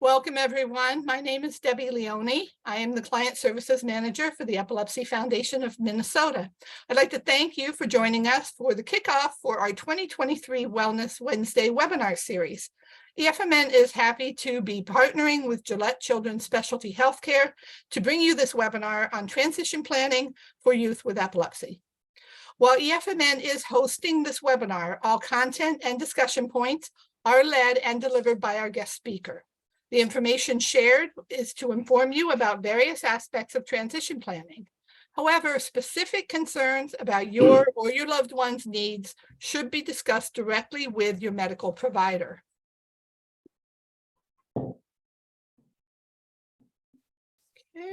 Welcome, everyone. My name is Debbie Leone. I am the Client Services Manager for the Epilepsy Foundation of Minnesota. I'd like to thank you for joining us for the kickoff for our 2023 Wellness Wednesday webinar series. EFMN is happy to be partnering with Gillette Children's Specialty Healthcare to bring you this webinar on transition planning for youth with epilepsy. While EFMN is hosting this webinar, all content and discussion points are led and delivered by our guest speaker. The information shared is to inform you about various aspects of transition planning. However, specific concerns about your or your loved one's needs should be discussed directly with your medical provider. Okay,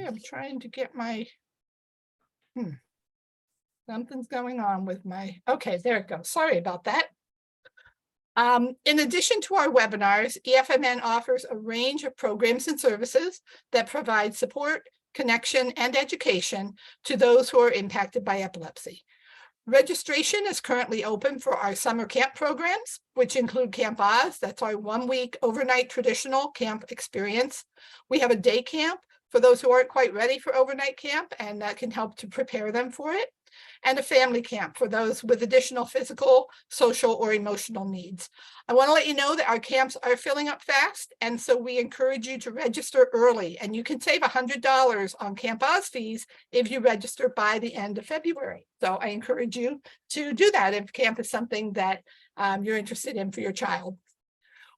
I'm trying to get my, something's going on with my, okay, there it goes. Sorry about that. In addition to our webinars, EFMN offers a range of programs and services that provide support, connection, and education to those who are impacted by epilepsy. Registration is currently open for our summer camp programs, which include Camp Oz. That's our one-week overnight traditional camp experience. We have a day camp for those who aren't quite ready for overnight camp, and that can help to prepare them for it. And a family camp for those with additional physical, social, or emotional needs. I want to let you know that our camps are filling up fast, and so we encourage you to register early, and you can save $100 on Camp Oz fees if you register by the end of February. So I encourage you to do that if camp is something that you're interested in for your child.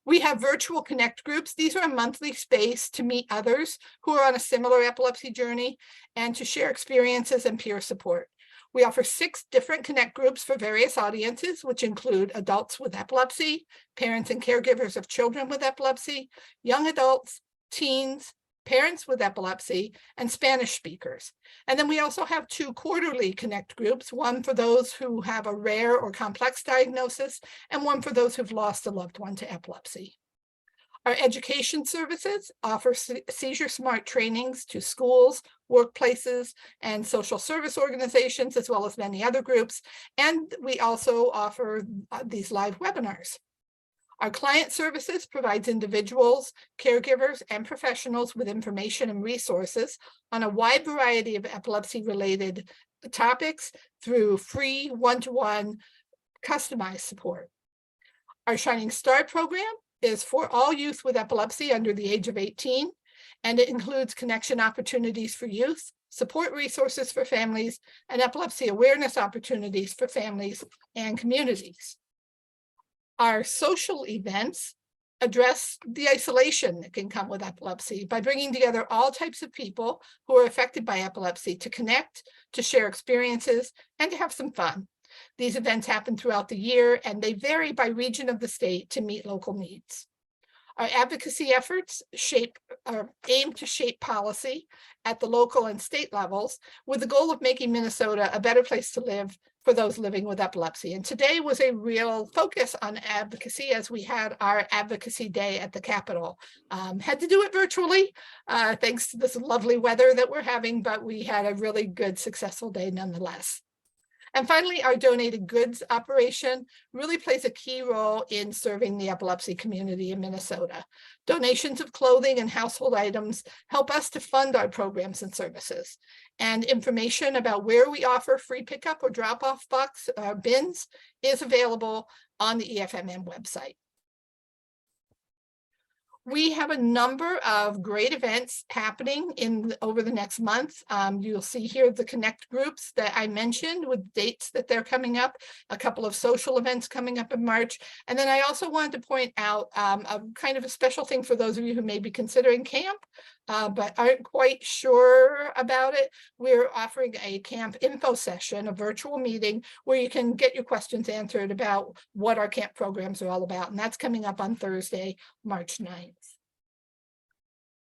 We have virtual connect groups. These are a monthly space to meet others who are on a similar epilepsy journey and to share experiences and peer support. We offer 6 different connect groups for various audiences, which include adults with epilepsy, parents and caregivers of children with epilepsy, young adults, teens, parents with epilepsy, and Spanish speakers. And then we also have 2 quarterly connect groups, one for those who have a rare or complex diagnosis, and one for those who've lost a loved one to epilepsy. Our education services offer seizure smart trainings to schools, workplaces, and social service organizations, as well as many other groups. And we also offer these live webinars. Our client services provides individuals, caregivers, and professionals with information and resources on a wide variety of epilepsy-related topics through free one-to-one customized support. Our Shining Star program is for all youth with epilepsy under the age of 18, and it includes connection opportunities for youth, support resources for families, and epilepsy awareness opportunities for families and communities. Our social events address the isolation that can come with epilepsy by bringing together all types of people who are affected by epilepsy to connect, to share experiences, and to have some fun. These events happen throughout the year, and they vary by region of the state to meet local needs. Our advocacy efforts aim to shape policy at the local and state levels with the goal of making Minnesota a better place to live for those living with epilepsy. And today was a real focus on advocacy as we had our advocacy day at the Capitol. Had to do it virtually, thanks to this lovely weather that we're having, but we had a really good, successful day nonetheless. And finally, our donated goods operation really plays a key role in serving the epilepsy community in Minnesota. Donations of clothing and household items help us to fund our programs and services. And information about where we offer free pickup or drop-off box bins is available on the EFMN website. We have a number of great events happening over the next month. You'll see here the connect groups that I mentioned with dates that they're coming up, a couple of social events coming up in March. And then I also wanted to point out a kind of a special thing for those of you who may be considering camp, but aren't quite sure about it. We're offering a camp info session, a virtual meeting where you can get your questions answered about what our camp programs are all about. And that's coming up on Thursday, March 9th.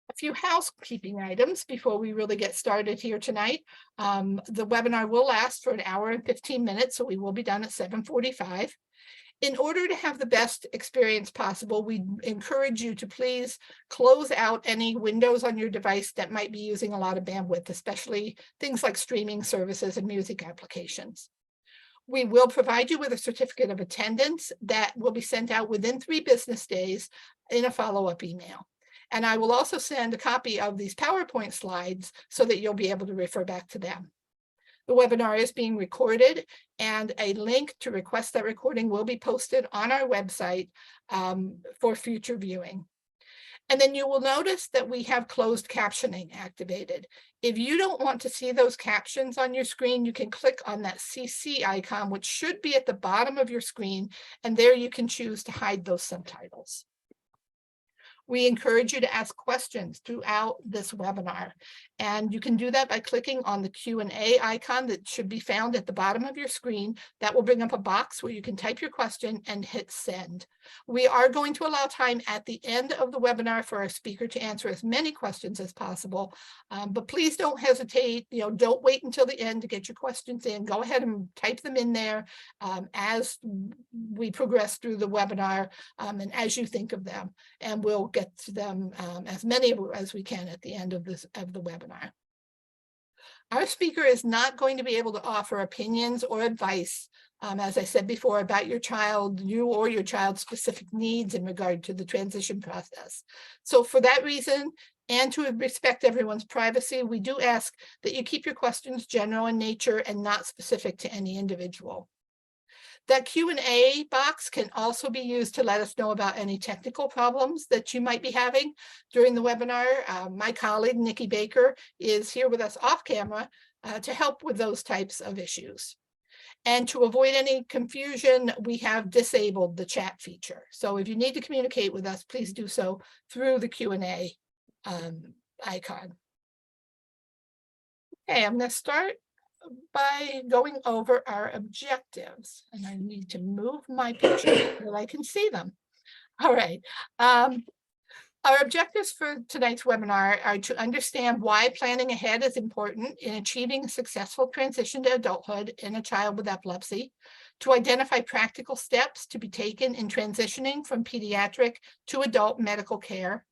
A few housekeeping items before we really get started here tonight. The webinar will last for an hour and 15 minutes, so we will be done at 7:45. In order to have the best experience possible, we encourage you to please close out any windows on your device that might be using a lot of bandwidth, especially things like streaming services and music applications. We will provide you with a certificate of attendance that will be sent out within 3 business days in a follow-up email. And I will also send a copy of these PowerPoint slides so that you'll be able to refer back to them. The webinar is being recorded, and a link to request that recording will be posted on our website for future viewing. And then you will notice that we have closed captioning activated. If you don't want to see those captions on your screen, you can click on that CC icon, which should be at the bottom of your screen, and there you can choose to hide those subtitles. We encourage you to ask questions throughout this webinar, and you can do that by clicking on the Q&A icon that should be found at the bottom of your screen. That will bring up a box where you can type your question and hit send. We are going to allow time at the end of the webinar for our speaker to answer as many questions as possible, but please don't hesitate. Don't wait until the end to get your questions in. Go ahead and type them in there as we progress through the webinar and as you think of them, and we'll get to them as many as we can at the end of the webinar. Our speaker is not going to be able to offer opinions or advice, as I said before, about you or your child's specific needs in regard to the transition process. So for that reason, and to respect everyone's privacy, we do ask that you keep your questions general in nature and not specific to any individual. That Q&A box can also be used to let us know about any technical problems that you might be having during the webinar. My colleague, Nikki Baker, is here with us off camera to help with those types of issues. And to avoid any confusion, we have disabled the chat feature. So if you need to communicate with us, please do so through the Q&A icon. Okay, I'm going to start by going over our objectives, and I need to move my picture so that I can see them. All right. Our objectives for tonight's webinar are to understand why planning ahead is important in achieving a successful transition to adulthood in a child with epilepsy, to identify practical steps to be taken in transitioning from pediatric to adult medical care,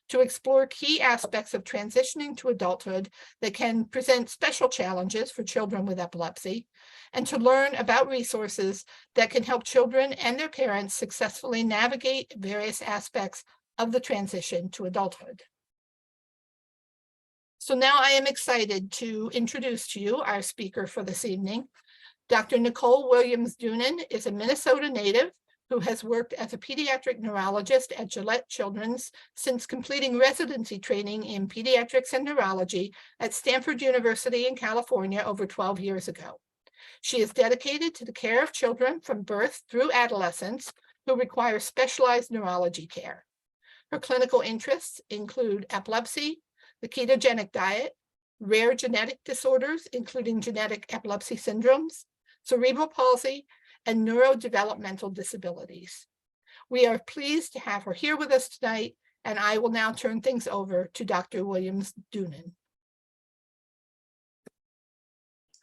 to explore key aspects of transitioning to adulthood that can present special challenges for children with epilepsy, and to learn about resources that can help children and their parents successfully navigate various aspects of the transition to adulthood. So now I am excited to introduce to you our speaker for this evening. Dr. Nicole Williams Doonan is a Minnesota native who has worked as a pediatric neurologist at Gillette Children's since completing residency training in pediatrics and neurology at Stanford University in California over 12 years ago. She is dedicated to the care of children from birth through adolescence who require specialized neurology care. Her clinical interests include epilepsy, the ketogenic diet, rare genetic disorders, including genetic epilepsy syndromes, cerebral palsy, and neurodevelopmental disabilities. We are pleased to have her here with us tonight, and I will now turn things over to Dr. Williams Doonan.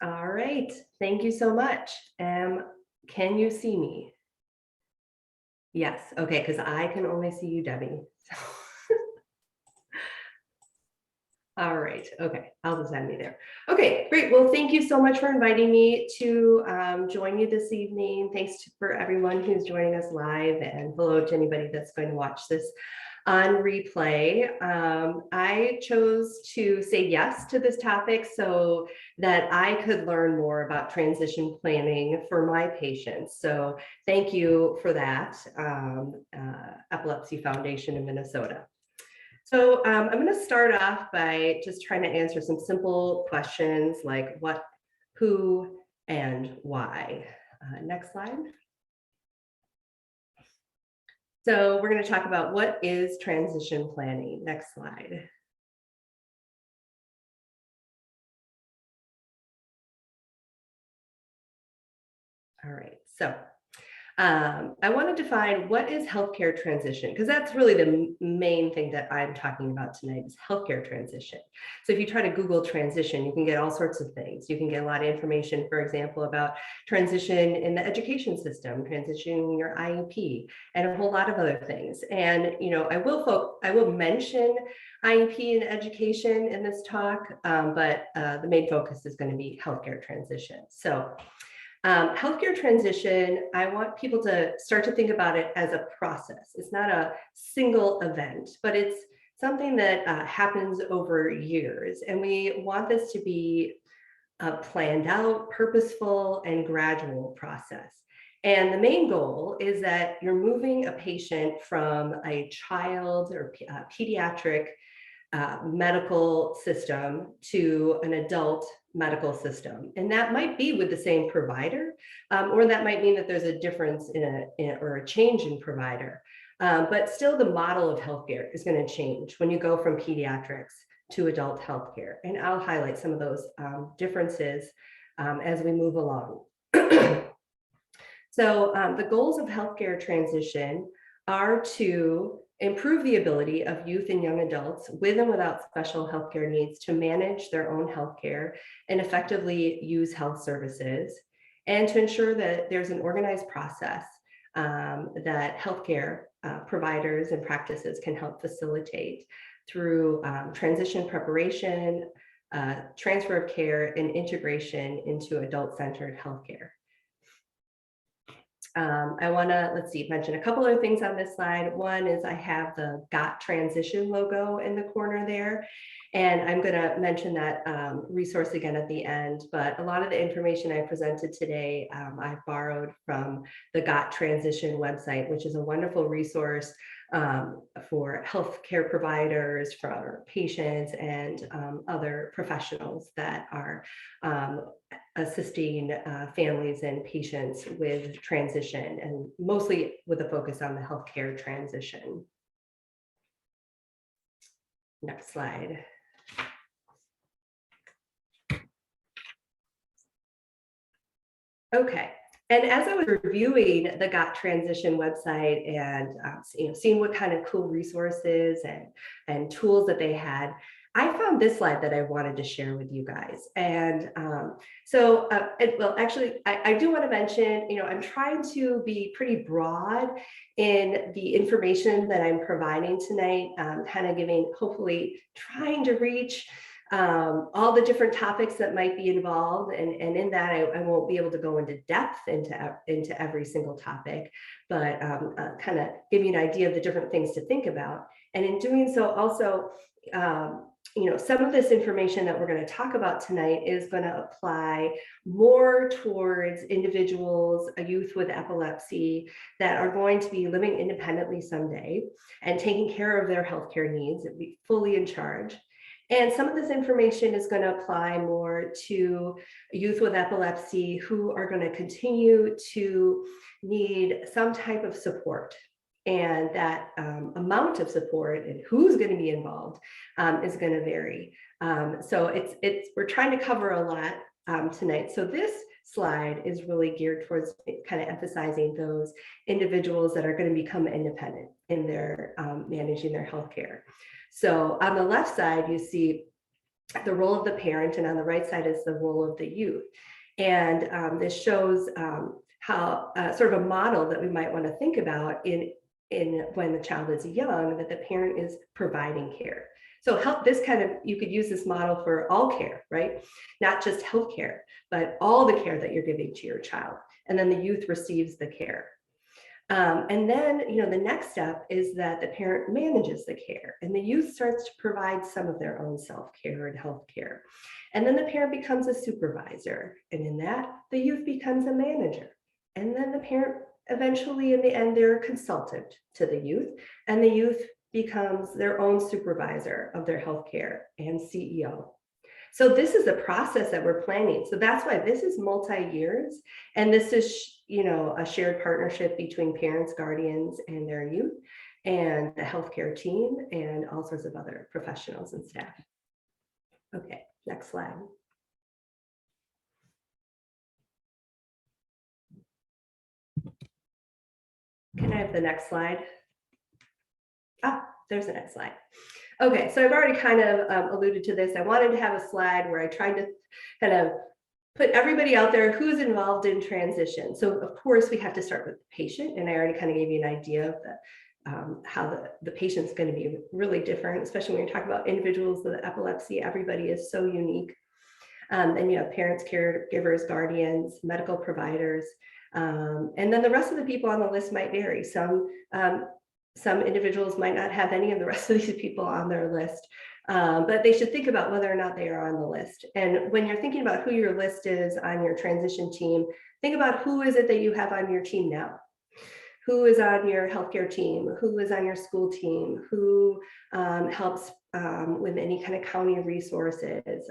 All right, thank you so much. Can you see me? Yes, okay, because I can only see you, Debbie. All right, okay, I'll just end me there. Okay, great. Well, thank you so much for inviting me to join you this evening. Thanks for everyone who's joining us live, and hello to anybody that's going to watch this on replay. I chose to say yes to this topic so that I could learn more about transition planning for my patients. So thank you for that, Epilepsy Foundation in Minnesota. So I'm going to start off by just trying to answer some simple questions like what, who, and why. Next slide. So we're going to talk about what is transition planning. Next slide. All right, so I want to define what is healthcare transition, because that's really the main thing that I'm talking about tonight is healthcare transition. So if you try to Google transition, you can get all sorts of things. You can get a lot of information, for example, about transition in the education system, transitioning your IEP, and a whole lot of other things. And I will mention IEP and education in this talk, but the main focus is going to be healthcare transition. So healthcare transition, I want people to start to think about it as a process. It's not a single event, but it's something that happens over years. And we want this to be a planned out, purposeful, and gradual process. And the main goal is that you're moving a patient from a child or pediatric medical system to an adult medical system. And that might be with the same provider, or that might mean that there's a difference or a change in provider. But still the model of healthcare is going to change when you go from pediatrics to adult healthcare. And I'll highlight some of those differences as we move along. So the goals of healthcare transition are to improve the ability of youth and young adults with and without special healthcare needs to manage their own healthcare and effectively use health services, and to ensure that there's an organized process that healthcare providers and practices can help facilitate through transition preparation, transfer of care, and integration into adult-centered healthcare. I want to, mention a couple of things on this slide. One is I have the Got Transition logo in the corner there, and I'm going to mention that resource again at the end, but a lot of the information I presented today, I've borrowed from the Got Transition website, which is a wonderful resource for healthcare providers, for patients, and other professionals that are assisting families and patients with transition, and mostly with a focus on the healthcare transition. Next slide. Okay. And as I was reviewing the Got Transition website and seeing what kind of cool resources and tools that they had, I found this slide that I wanted to share with you guys. And I do want to mention, I'm trying to be pretty broad in the information that I'm providing tonight, kind of hopefully trying to reach all the different topics that might be involved. And in that, I won't be able to go into depth into every single topic, but kind of give you an idea of the different things to think about. And in doing so, also, some of this information that we're going to talk about tonight is going to apply more towards individuals, a youth with epilepsy that are going to be living independently someday and taking care of their healthcare needs and be fully in charge. And some of this information is going to apply more to youth with epilepsy who are going to continue to need some type of support. And that amount of support and who's going to be involved is going to vary. So we're trying to cover a lot tonight. So this slide is really geared towards kind of emphasizing those individuals that are going to become independent in their managing their healthcare. So on the left side, you see the role of the parent, and on the right side is the role of the youth. And this shows how sort of a model that we might want to think about in when the child is young, that the parent is providing care. So you could use this model for all care, right? Not just healthcare, but all the care that you're giving to your child. And then the youth receives the care. And then, the next step is that the parent manages the care, and the youth starts to provide some of their own self-care and healthcare. And then the parent becomes a supervisor. And in that, the youth becomes a manager. And then the parent eventually, in the end, they're a consultant to the youth, and the youth becomes their own supervisor of their healthcare and CEO. So this is the process that we're planning. So that's why this is multi-years, and this is, a shared partnership between parents, guardians, and their youth, and the healthcare team, and all sorts of other professionals and staff. Okay, next slide. Can I have the next slide? There's the next slide. Okay, so I've already kind of alluded to this. I wanted to have a slide where I tried to kind of put everybody out there who's involved in transition. So of course we have to start with the patient, and I already kind of gave you an idea of how the patient's going to be really different, especially when you're talking about individuals with epilepsy. Everybody is so unique. Then you have parents, caregivers, guardians, medical providers, and then the rest of the people on the list might vary. Some Some individuals might not have any of the rest of these people on their list, but they should think about whether or not they are on the list. And when you're thinking about who your list is on your transition team, think about who is it that you have on your team now. Who is on your healthcare team? Who is on your school team? Who helps with any kind of county resources?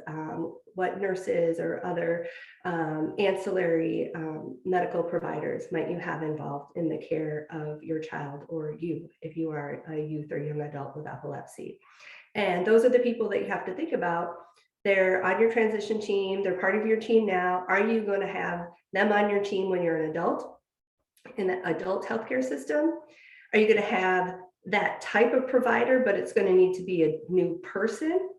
What nurses or other ancillary medical providers might you have involved in the care of your child or you, if you are a youth or young adult with epilepsy? And those are the people that you have to think about. They're on your transition team. They're part of your team now. Are you going to have them on your team when you're an adult? In the adult healthcare system? Are you going to have that type of provider, but it's going to need to be a new person?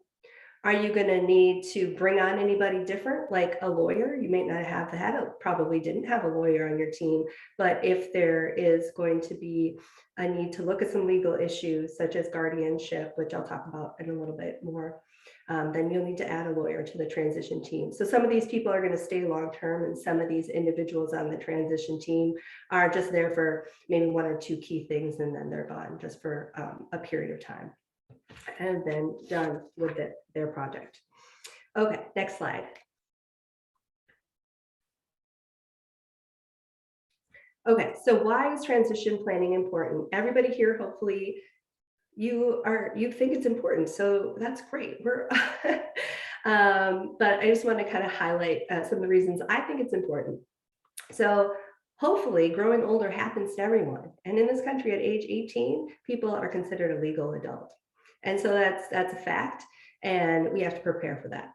Are you going to need to bring on anybody different, like a lawyer? You may not have that, probably didn't have a lawyer on your team, but if there is going to be a need to look at some legal issues such as guardianship, which I'll talk about in a little bit more, then you'll need to add a lawyer to the transition team. So some of these people are going to stay long-term, and some of these individuals on the transition team are just there for maybe one or two key things, and then they're gone just for a period of time, and then done with their project. Okay, next slide. Okay, so why is transition planning important? Everybody here, hopefully, you think it's important, so that's great. We're but I just want to kind of highlight some of the reasons I think it's important. So hopefully growing older happens to everyone, and in this country at age 18 people are considered a legal adult, and so that's a fact, and we have to prepare for that.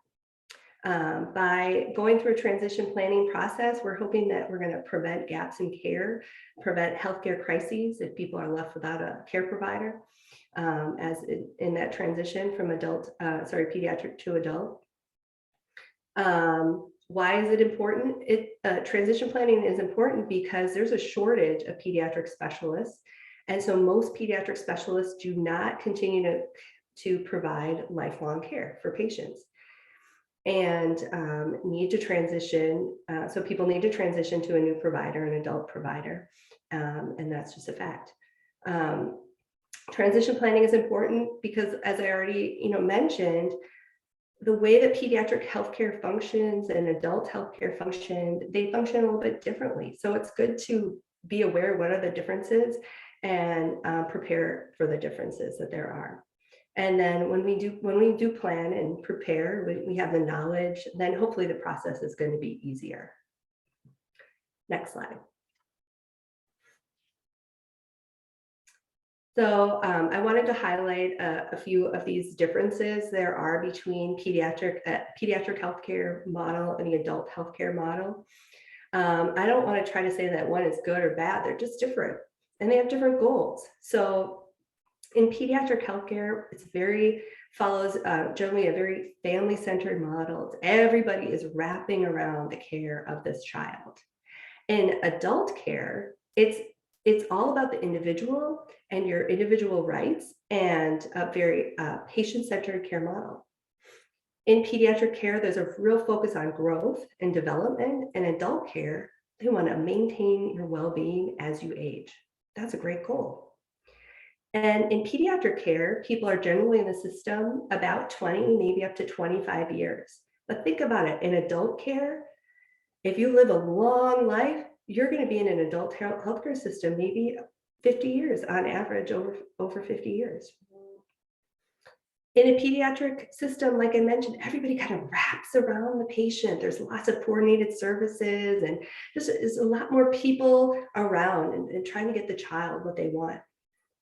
By going through a transition planning process, we're hoping that we're going to prevent gaps in care, prevent healthcare crises if people are left without a care provider, as in that transition from pediatric to adult. Why is it important? Transition planning is important because there's a shortage of pediatric specialists. And so most pediatric specialists do not continue to provide lifelong care for patients, and need to transition. So people need to transition to a new provider, an adult provider, and that's just a fact. Transition planning is important because, as I already mentioned, the way that pediatric healthcare functions and adult healthcare they function a little bit differently. So it's good to be aware of what are the differences and prepare for the differences that there are. And then when we do plan and prepare, we have the knowledge, then hopefully the process is going to be easier. Next slide. So I wanted to highlight a few of these differences there are between pediatric healthcare model and the adult healthcare model. I don't want to try to say that one is good or bad. They're just different, and they have different goals. So in pediatric healthcare, follows generally a very family-centered model. Everybody is wrapping around the care of this child. In adult care, it's all about the individual and your individual rights, and a very patient-centered care model. In pediatric care, there's a real focus on growth and development. In adult care, they want to maintain your well-being as you age. That's a great goal. And in pediatric care, people are generally in the system about 20, maybe up to 25 years. But think about it, in adult care, if you live a long life, you're going to be in an adult healthcare system maybe 50 years on average, over 50 years. In a pediatric system, like I mentioned, everybody kind of wraps around the patient. There's lots of coordinated services, and just is a lot more people around and trying to get the child what they want.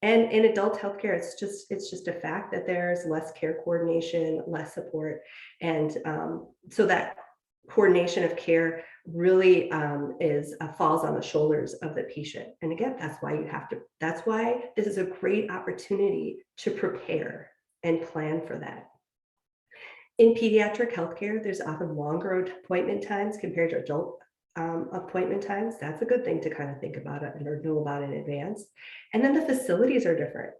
And in adult healthcare, it's just a fact that there's less care coordination, less support, and so that coordination of care really falls on the shoulders of the patient. And again, that's why this is a great opportunity to prepare and plan for that. In pediatric healthcare, there's often longer appointment times compared to adult appointment times. That's a good thing to kind of think about it or know about in advance. And then the facilities are different.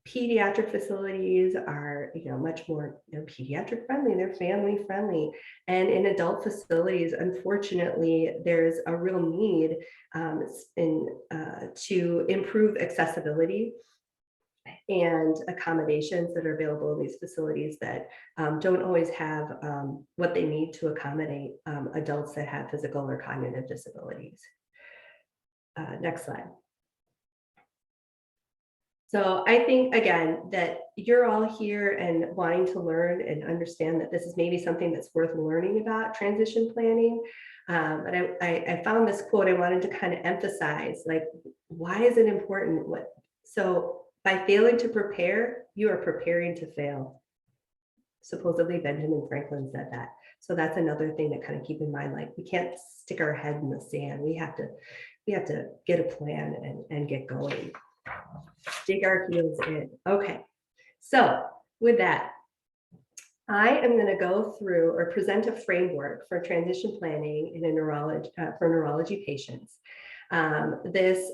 Pediatric facilities are, much more pediatric friendly, they're family friendly. And in adult facilities, unfortunately, there's a real need to improve accessibility and accommodations that are available in these facilities that don't always have what they need to accommodate adults that have physical or cognitive disabilities. Next slide. So I think, again, that you're all here and wanting to learn and understand that this is maybe something that's worth learning about transition planning. But I found this quote I wanted to kind of emphasize, like, why is it important? So by failing to prepare, you are preparing to fail. Supposedly Benjamin Franklin said that. So that's another thing to kind of keep in mind. Like, we can't stick our head in the sand. We have to get a plan and get going. Dig our heels in. Okay. So with that, I am going to go through or present a framework for transition planning in a neurology patients. This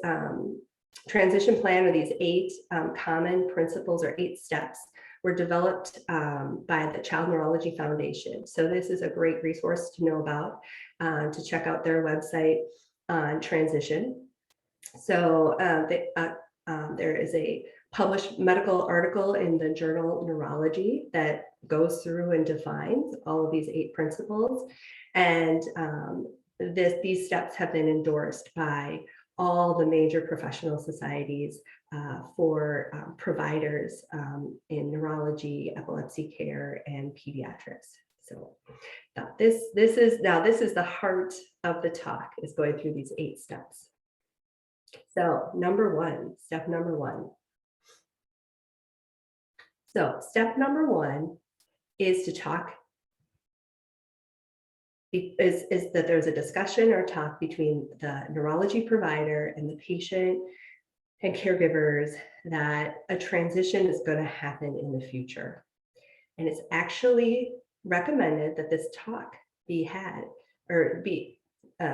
transition plan, or these 8 common principles or 8 steps, were developed by the Child Neurology Foundation. So this is a great resource to know about, to check out their website on transition. So there is a published medical article in the journal Neurology that goes through and defines all of these 8 principles. And these steps have been endorsed by all the major professional societies for providers in neurology, epilepsy care, and pediatrics. So this is the heart of the talk, is going through these 8 steps. So step number one. So step number one is to talk, is that there's a discussion or talk between the neurology provider and the patient and caregivers that a transition is going to happen in the future. And it's actually recommended that this talk be had, or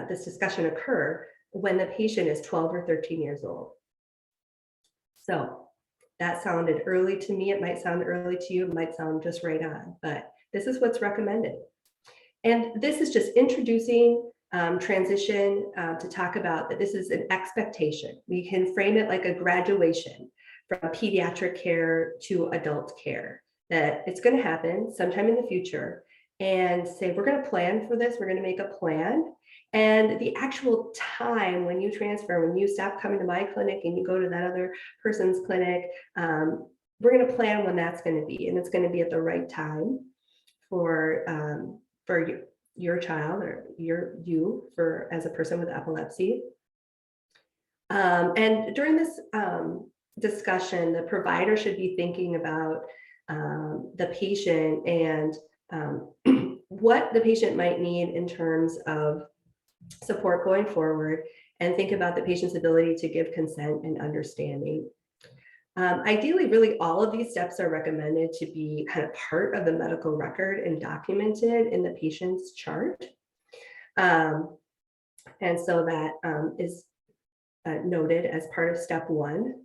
this discussion occur when the patient is 12 or 13 years old. So that sounded early to me. It might sound early to you. It might sound just right on, but this is what's recommended. And this is just introducing transition to talk about that this is an expectation. We can frame it like a graduation from pediatric care to adult care, that it's going to happen sometime in the future, and say, we're going to plan for this. We're going to make a plan. And the actual time when you transfer, when you stop coming to my clinic and you go to that other person's clinic, we're going to plan when that's going to be, and it's going to be at the right time for your child, or you as a person with epilepsy. And during this discussion, the provider should be thinking about the patient and what the patient might need in terms of support going forward, and think about the patient's ability to give consent and understanding. Ideally, really all of these steps are recommended to be kind of part of the medical record and documented in the patient's chart. And so that is noted as part of step one.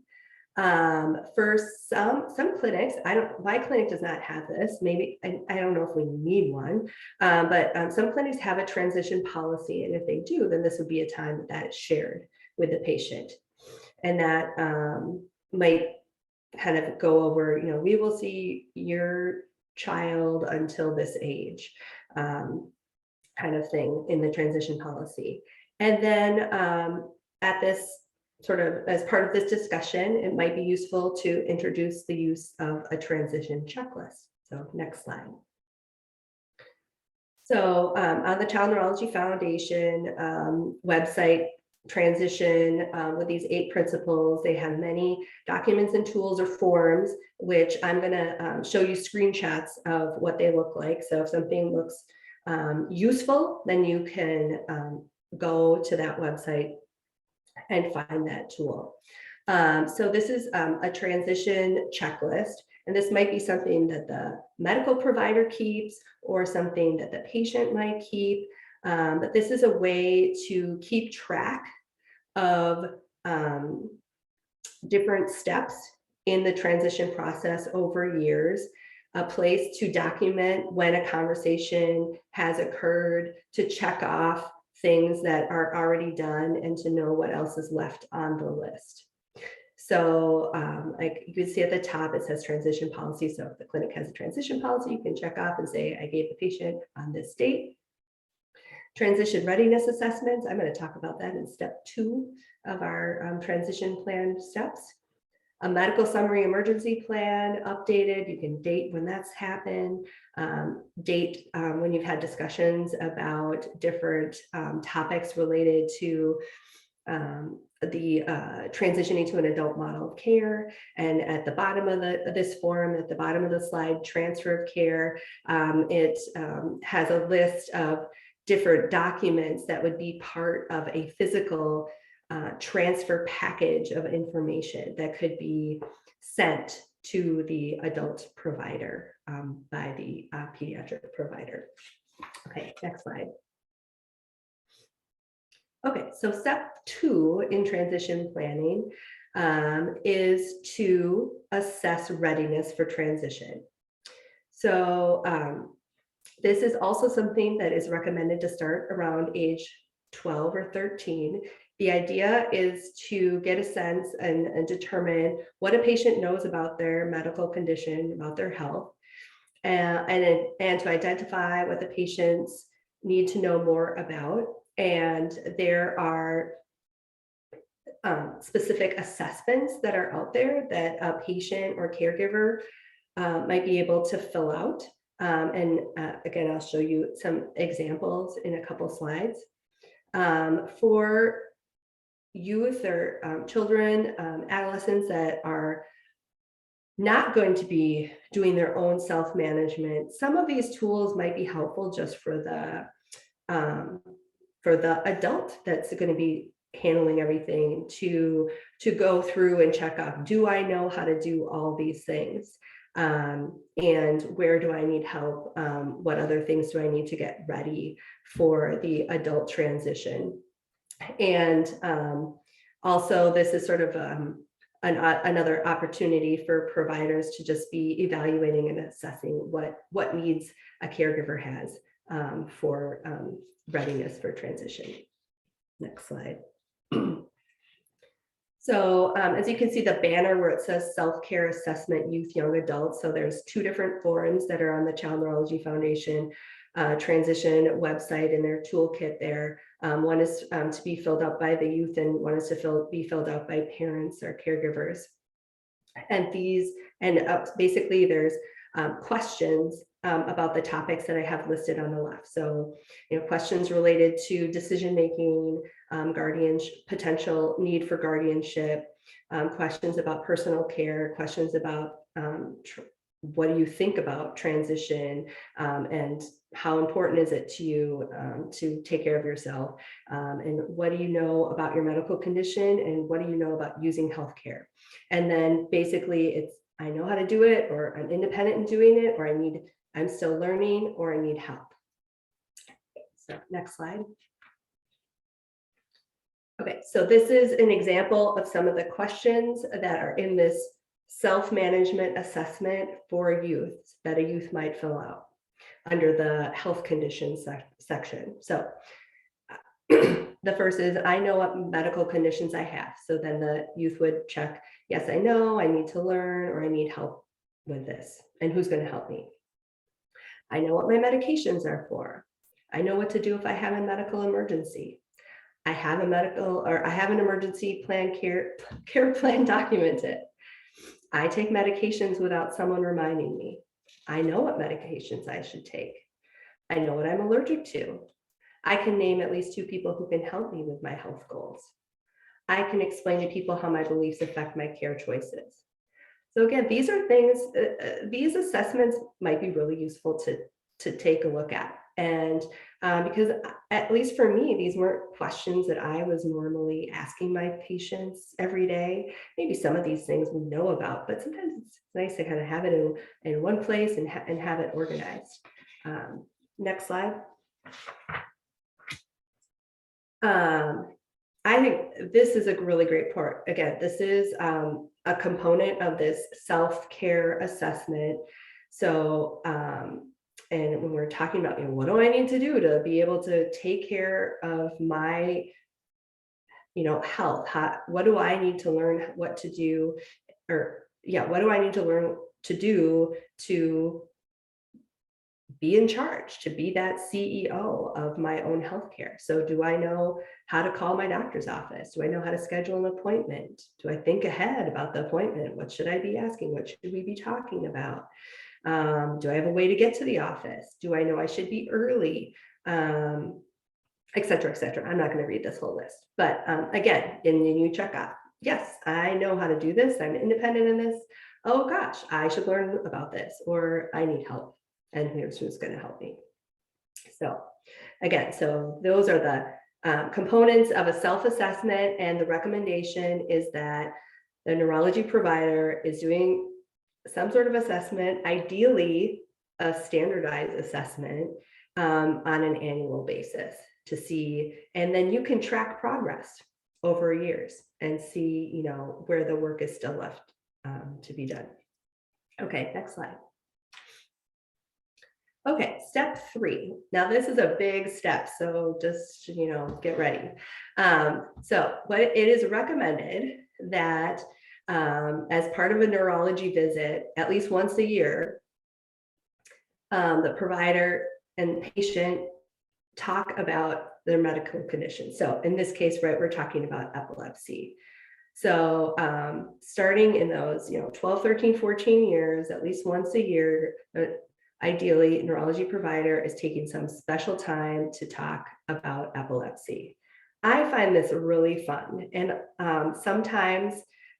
For some clinics, my clinic does not have this. Maybe, I don't know if we need one, but some clinics have a transition policy. And if they do, then this would be a time that is shared with the patient. And that might kind of go over, we will see your child until this age, kind of thing in the transition policy. And then at this sort of, as part of this discussion, it might be useful to introduce the use of a transition checklist. So next slide. So on the Child Neurology Foundation website, transition with these 8 principles, they have many documents and tools or forms, which I'm going to show you screenshots of what they look like. So if something looks useful, then you can go to that website and find that tool. So this is a transition checklist, and this might be something that the medical provider keeps or something that the patient might keep. But this is a way to keep track of different steps in the transition process over years, a place to document when a conversation has occurred, to check off things that are already done, and to know what else is left on the list. So like you can see at the top, it says transition policy. So if the clinic has a transition policy, you can check off and say, I gave the patient on this date. Transition readiness assessments, I'm going to talk about that in step 2 of our transition plan steps. A medical summary emergency plan updated, you can date when that's happened, date when you've had discussions about different topics related to the transitioning to an adult model of care. And at the bottom of this form, at the bottom of the slide, transfer of care, it has a list of different documents that would be part of a physical transfer package of information that could be sent to the adult provider by the pediatric provider. Okay, next slide. Okay, so step 2 in transition planning is to assess readiness for transition. So this is also something that is recommended to start around age 12 or 13. The idea is to get a sense and determine what a patient knows about their medical condition, about their health, and to identify what the patients need to know more about. And there are specific assessments that are out there that a patient or caregiver might be able to fill out. Again, I'll show you some examples in a couple slides. For youth or children, adolescents that are not going to be doing their own self-management, some of these tools might be helpful just for the adult that's going to be handling everything to go through and check off, do I know how to do all these things? And where do I need help? What other things do I need to get ready for the adult transition? And also, this is sort of another opportunity for providers to just be evaluating and assessing what needs a caregiver has for readiness for transition. Next slide. So as you can see the banner where it says self-care assessment, youth, young adults. So there's 2 different forms that are on the Child Neurology Foundation transition website and their toolkit there. One is to be filled out by the youth and one is to be filled out by parents or caregivers. And basically there's questions about the topics that I have listed on the left. So, questions related to decision-making, potential need for guardianship, questions about personal care, questions about what do you think about transition, and how important is it to you to take care of yourself, and what do you know about your medical condition, and what do you know about using healthcare? And then basically it's, I know how to do it, or I'm independent in doing it, or I'm still learning, or I need help. So next slide. Okay, so this is an example of some of the questions that are in this self-management assessment for youth that a youth might fill out under the health conditions section. So the first is, I know what medical conditions I have. So then the youth would check, yes, I know, I need to learn, or I need help with this, and who's going to help me? I know what my medications are for. I know what to do if I have a medical emergency. I have an emergency plan care plan documented. I take medications without someone reminding me. I know what medications I should take. I know what I'm allergic to. I can name at least 2 people who can help me with my health goals. I can explain to people how my beliefs affect my care choices. So again, these are things, these assessments might be really useful to take a look at. And because at least for me, these weren't questions that I was normally asking my patients every day. Maybe some of these things we know about, but sometimes it's nice to kind of have it in one place and have it organized. Next slide. I think this is a really great part. Again, this is a component of this self-care assessment. So, and when we're talking about, what do I need to do to be able to take care of my health. What do I need to learn what to do? What do I need to learn to do to be in charge, to be that CEO of my own healthcare? So do I know how to call my doctor's office? Do I know how to schedule an appointment? Do I think ahead about the appointment? What should I be asking? What should we be talking about? Do I have a way to get to the office? Do I know I should be early? Et cetera, et cetera. I'm not going to read this whole list, but again, in the new checkup, yes, I know how to do this. I'm independent in this. Oh gosh, I should learn about this, or I need help, and here's who's going to help me. So again, so those are the components of a self-assessment, and the recommendation is that the neurology provider is doing some sort of assessment, ideally a standardized assessment on an annual basis to see, and then you can track progress over years and see, where the work is still left to be done. Okay, next slide. Okay, step 3. Now this is a big step, so just, get ready. So it is recommended that as part of a neurology visit, at least once a year, the provider and patient talk about their medical condition. So in this case, right, we're talking about epilepsy. So starting in those, 12, 13, 14 years, at least once a year, ideally, a neurology provider is taking some special time to talk about epilepsy. I find this really fun. And sometimes,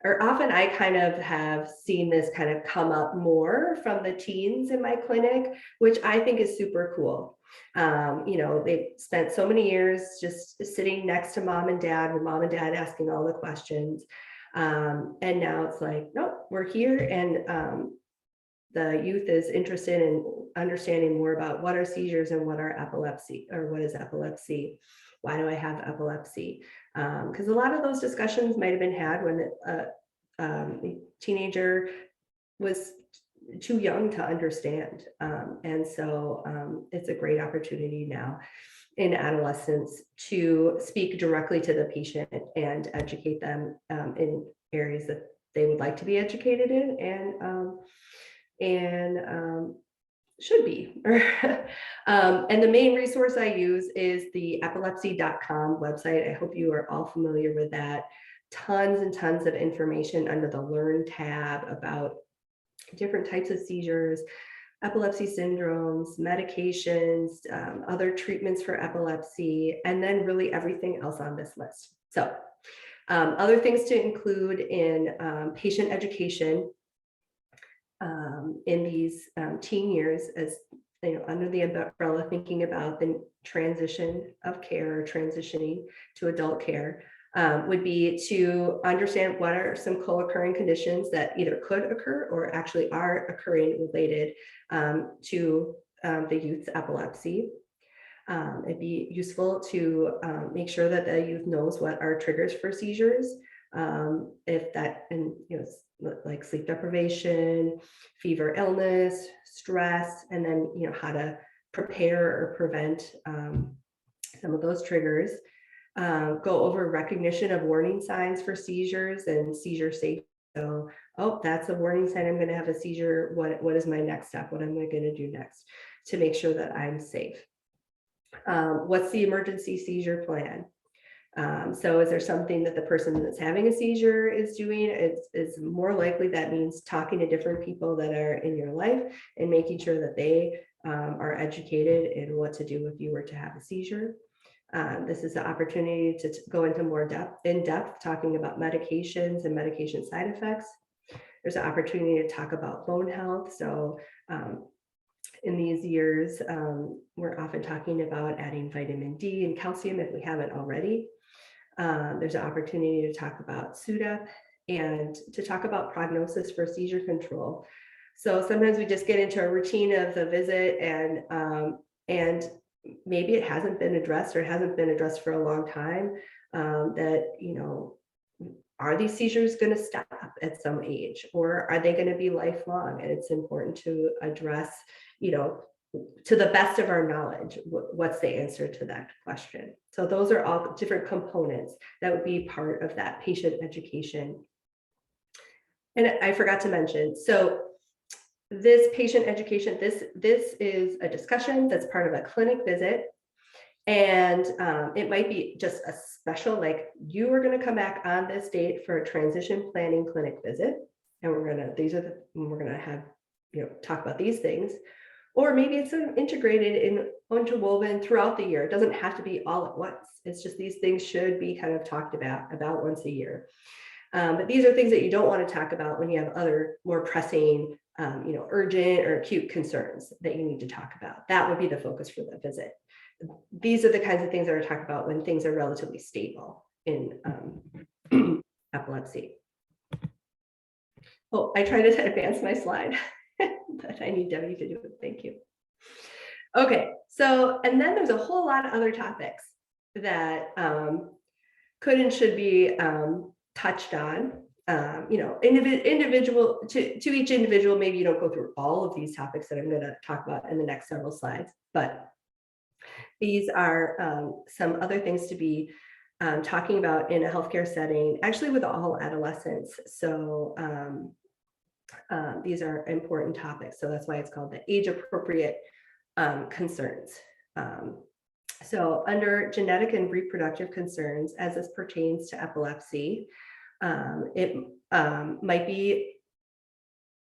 or often, I kind of have seen this kind of come up more from the teens in my clinic, which I think is super cool. They've spent so many years just sitting next to mom and dad, with mom and dad asking all the questions. And now it's like, nope, we're here. And the youth is interested in understanding more about what are seizures and what are epilepsy, or what is epilepsy? Why do I have epilepsy? Because a lot of those discussions might have been had when a teenager was too young to understand. And so it's a great opportunity now in adolescence to speak directly to the patient and educate them in areas that they would like to be educated in, and should be. And the main resource I use is the epilepsy.com website. I hope you are all familiar with that. Tons and tons of information under the Learn tab about different types of seizures, epilepsy syndromes, medications, other treatments for epilepsy, and then really everything else on this list. So other things to include in patient education in these teen years, as under the umbrella, thinking about the transition of care, or transitioning to adult care, would be to understand what are some co-occurring conditions that either could occur or actually are occurring related to the youth's epilepsy. It'd be useful to make sure that the youth knows what are triggers for seizures, if that, and like sleep deprivation, fever, illness, stress, and then how to prepare or prevent some of those triggers. Go over recognition of warning signs for seizures and seizure safety. So, oh, that's a warning sign, I'm going to have a seizure. What is my next step? What am I going to do next to make sure that I'm safe? What's the emergency seizure plan? So is there something that the person that's having a seizure is doing? It's more likely that means talking to different people that are in your life and making sure that they are educated in what to do if you were to have a seizure. This is the opportunity to go into more in depth, talking about medications and medication side effects. There's an opportunity to talk about bone health. So in these years, we're often talking about adding vitamin D and calcium if we haven't already. There's an opportunity to talk about SUDEP and to talk about prognosis for seizure control. So sometimes we just get into a routine of the visit, and maybe it hasn't been addressed, or hasn't been addressed for a long time, that, are these seizures going to stop at some age, or are they going to be lifelong? And it's important to address, to the best of our knowledge, what's the answer to that question? So those are all different components that would be part of that patient education. And I forgot to mention, so this patient education, this is a discussion that's part of a clinic visit. And it might be just a special, like you are going to come back on this date for a transition planning clinic visit. And we're going to have, talk about these things. Or maybe it's integrated and interwoven throughout the year. It doesn't have to be all at once. It's just these things should be kind of talked about once a year. But these are things that you don't want to talk about when you have other more pressing, urgent or acute concerns that you need to talk about. That would be the focus for the visit. These are the kinds of things that are talked about when things are relatively stable in epilepsy. Oh, I tried to advance my slide, but I need Debbie to do it. Thank you. Okay, so, and then there's a whole lot of other topics that could and should be touched on. Individual to each individual, maybe you don't go through all of these topics that I'm going to talk about in the next several slides, but these are some other things to be talking about in a healthcare setting, actually with all adolescents. So these are important topics. So that's why it's called the age-appropriate concerns. So under genetic and reproductive concerns, as this pertains to epilepsy, it might be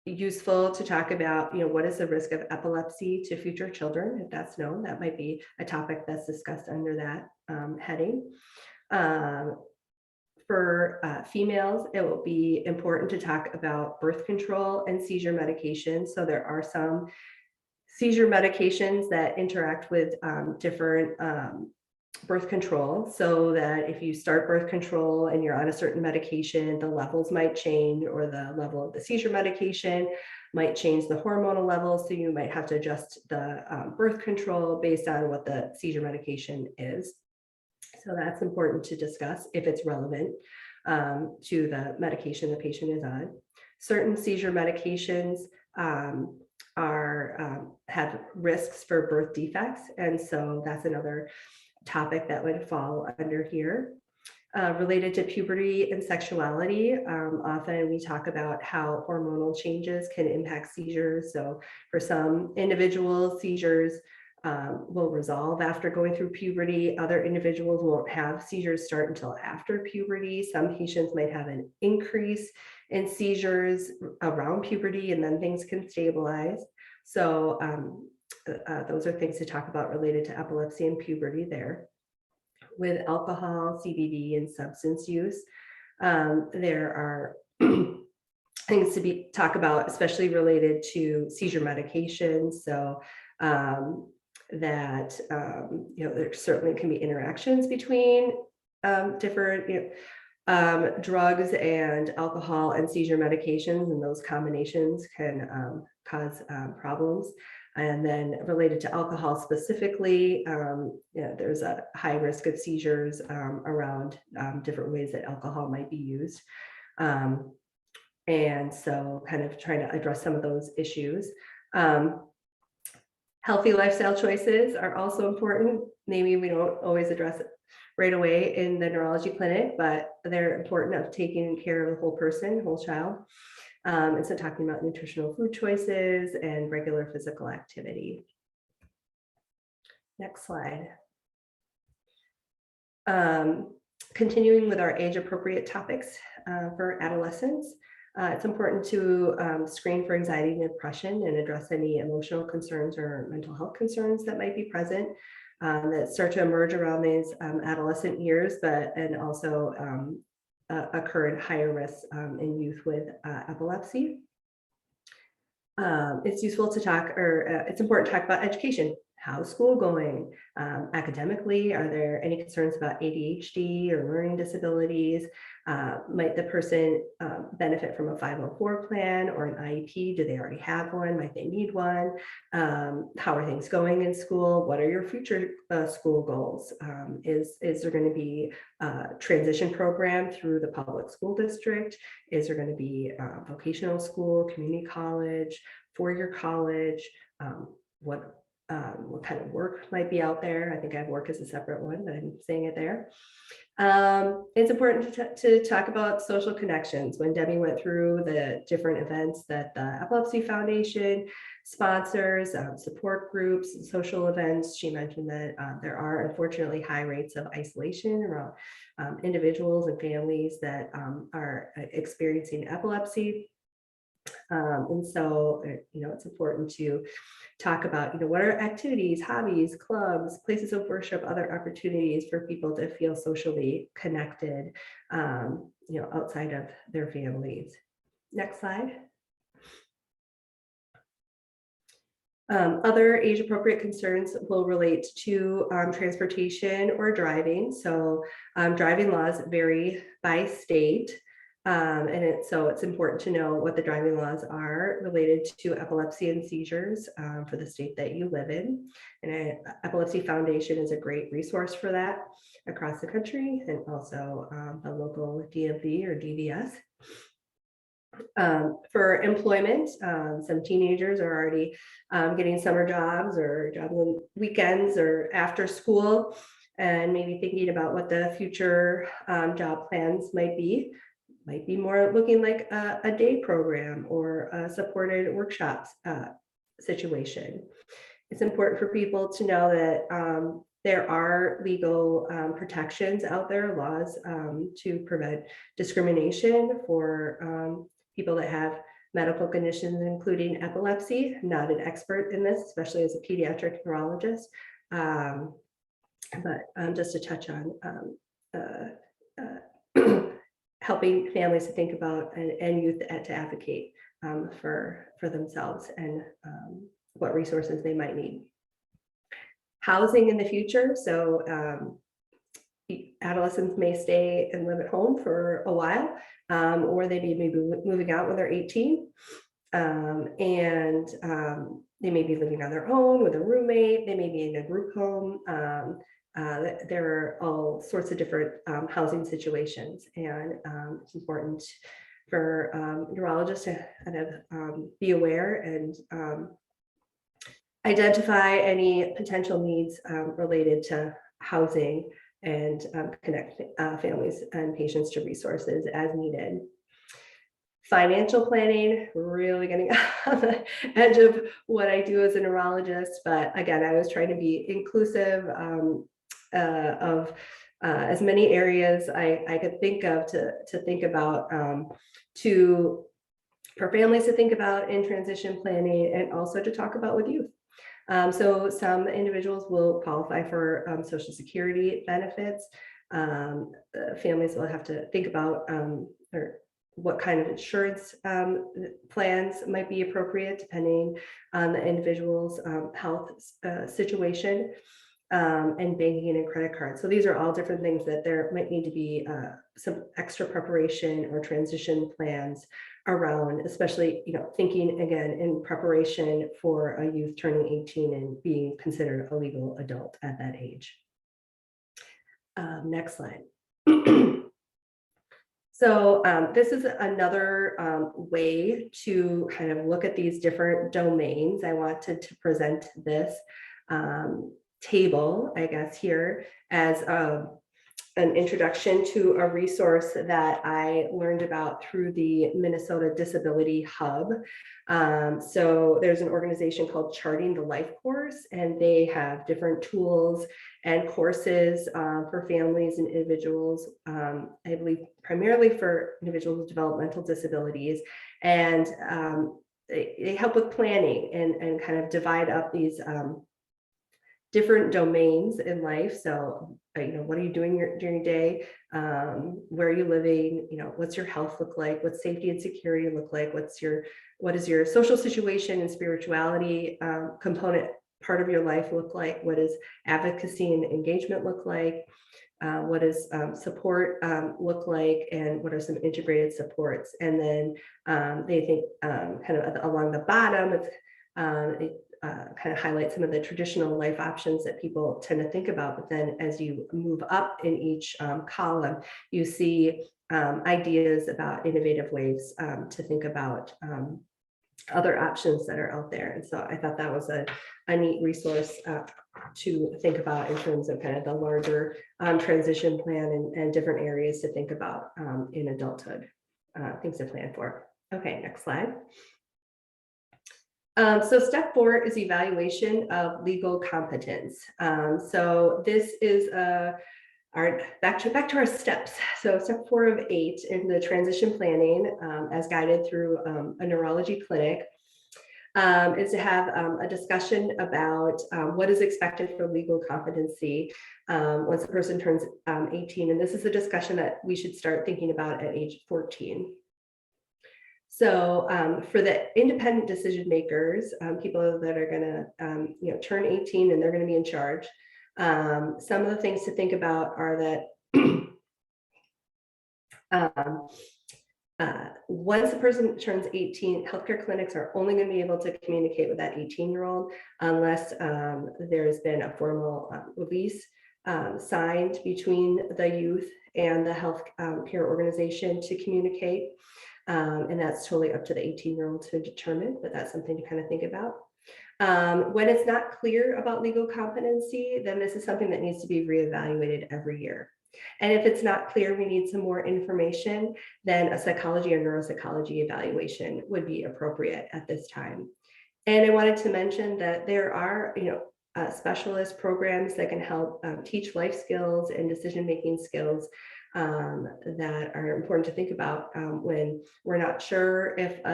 useful to talk about, what is the risk of epilepsy to future children, if that's known. That might be a topic that's discussed under that heading. For females, it will be important to talk about birth control and seizure medications. So there are some seizure medications that interact with different birth control, so that if you start birth control and you're on a certain medication, the levels might change, or the level of the seizure medication might change the hormonal levels. So you might have to adjust the birth control based on what the seizure medication is. So that's important to discuss if it's relevant to the medication the patient is on. Certain seizure medications have risks for birth defects, and so that's another topic that would fall under here. Related to puberty and sexuality, often we talk about how hormonal changes can impact seizures. So for some individuals, seizures will resolve after going through puberty. Other individuals won't have seizures start until after puberty. Some patients might have an increase in seizures around puberty, and then things can stabilize. So those are things to talk about related to epilepsy and puberty there. With alcohol, CBD, and substance use, there are things to talk about, especially related to seizure medications. So there certainly can be interactions between different drugs and alcohol and seizure medications, and those combinations can cause problems. And then related to alcohol specifically, there's a high risk of seizures around different ways that alcohol might be used. And so kind of trying to address some of those issues. Healthy lifestyle choices are also important. Maybe we don't always address it right away in the neurology clinic, but they're important of taking care of the whole person, whole child. And so talking about nutritional food choices and regular physical activity. Next slide. Continuing with our age-appropriate topics for adolescents, it's important to screen for anxiety and depression and address any emotional concerns or mental health concerns that might be present that start to emerge around these adolescent years, and also occur at higher risk in youth with epilepsy. It's useful to talk, it's important to talk about education. How's school going? Academically, are there any concerns about ADHD or learning disabilities? Might the person benefit from a 504 plan or an IEP? Do they already have one? Might they need one? How are things going in school? What are your future school goals? Is there going to be a transition program through the public school district? Is there going to be vocational school, community college, four-year college? What what kind of work might be out there. I think I have work as a separate one, but I'm saying it there. It's important to talk about social connections. When Debbie went through the different events that the Epilepsy Foundation sponsors, support groups, social events, she mentioned that there are unfortunately high rates of isolation around individuals and families that are experiencing epilepsy. And so, it's important to talk about, what are activities, hobbies, clubs, places of worship, other opportunities for people to feel socially connected, outside of their families. Next slide. Other age-appropriate concerns will relate to transportation or driving. So driving laws vary by state. So it's important to know what the driving laws are related to epilepsy and seizures for the state that you live in. And Epilepsy Foundation is a great resource for that across the country, and also a local DMV or DVS. For employment, some teenagers are already getting summer jobs or jobs on weekends or after school, and maybe thinking about what the future job plans might be more looking like a day program or a supported workshops situation. It's important for people to know that there are legal protections out there, laws to prevent discrimination for people that have medical conditions, including epilepsy. I'm not an expert in this, especially as a pediatric neurologist, but just to touch on helping families to think about and youth to advocate for themselves and what resources they might need. Housing in the future. So adolescents may stay and live at home for a while, or they may be moving out when they're 18. They may be living on their own with a roommate. They may be in a group home. There are all sorts of different housing situations, and it's important for neurologists to kind of be aware and identify any potential needs related to housing and connect families and patients to resources as needed. Financial planning, really getting on the edge of what I do as a neurologist, but again, I was trying to be inclusive of as many areas I could think of to think about, for families to think about in transition planning, and also to talk about with youth. So some individuals will qualify for Social Security benefits. Families will have to think about or what kind of insurance plans might be appropriate depending on the individual's health situation, and banking and credit cards. So these are all different things that there might need to be some extra preparation or transition plans around, especially, thinking again in preparation for a youth turning 18 and being considered a legal adult at that age. Next slide. So this is another way to kind of look at these different domains. I wanted to present this table, I guess, here as an introduction to a resource that I learned about through the Minnesota Disability Hub. So there's an organization called Charting the Life Course, and they have different tools and courses for families and individuals, I believe primarily for individuals with developmental disabilities. And they help with planning and kind of divide up these different domains in life. So, what are you doing during your day? Where are you living? What's your health look like? What's safety and security look like? What is your social situation and spirituality component part of your life look like? What does advocacy and engagement look like? What does support look like? And what are some integrated supports? And then they think kind of along the bottom, it's kind of highlight some of the traditional life options that people tend to think about. But then as you move up in each column, you see ideas about innovative ways to think about other options that are out there. And so I thought that was a neat resource to think about in terms of kind of the larger transition plan and different areas to think about in adulthood, things to plan for. Okay, next slide. So step 4 is evaluation of legal competence. So this is our back to our steps. So step 4 of 8 in the transition planning, as guided through a neurology clinic, is to have a discussion about what is expected for legal competency once a person turns 18. And this is a discussion that we should start thinking about at age 14. So for the independent decision makers, people that are going to turn 18 and they're going to be in charge, some of the things to think about are that once a person turns 18, healthcare clinics are only going to be able to communicate with that 18-year-old unless there's been a formal release signed between the youth and the health care organization to communicate. And that's totally up to the 18-year-old to determine, but that's something to kind of think about. When it's not clear about legal competency, then this is something that needs to be reevaluated every year. And if it's not clear, we need some more information, then a psychology or neuropsychology evaluation would be appropriate at this time. And I wanted to mention that there are, specialist programs that can help teach life skills and decision-making skills that are important to think about when we're not sure if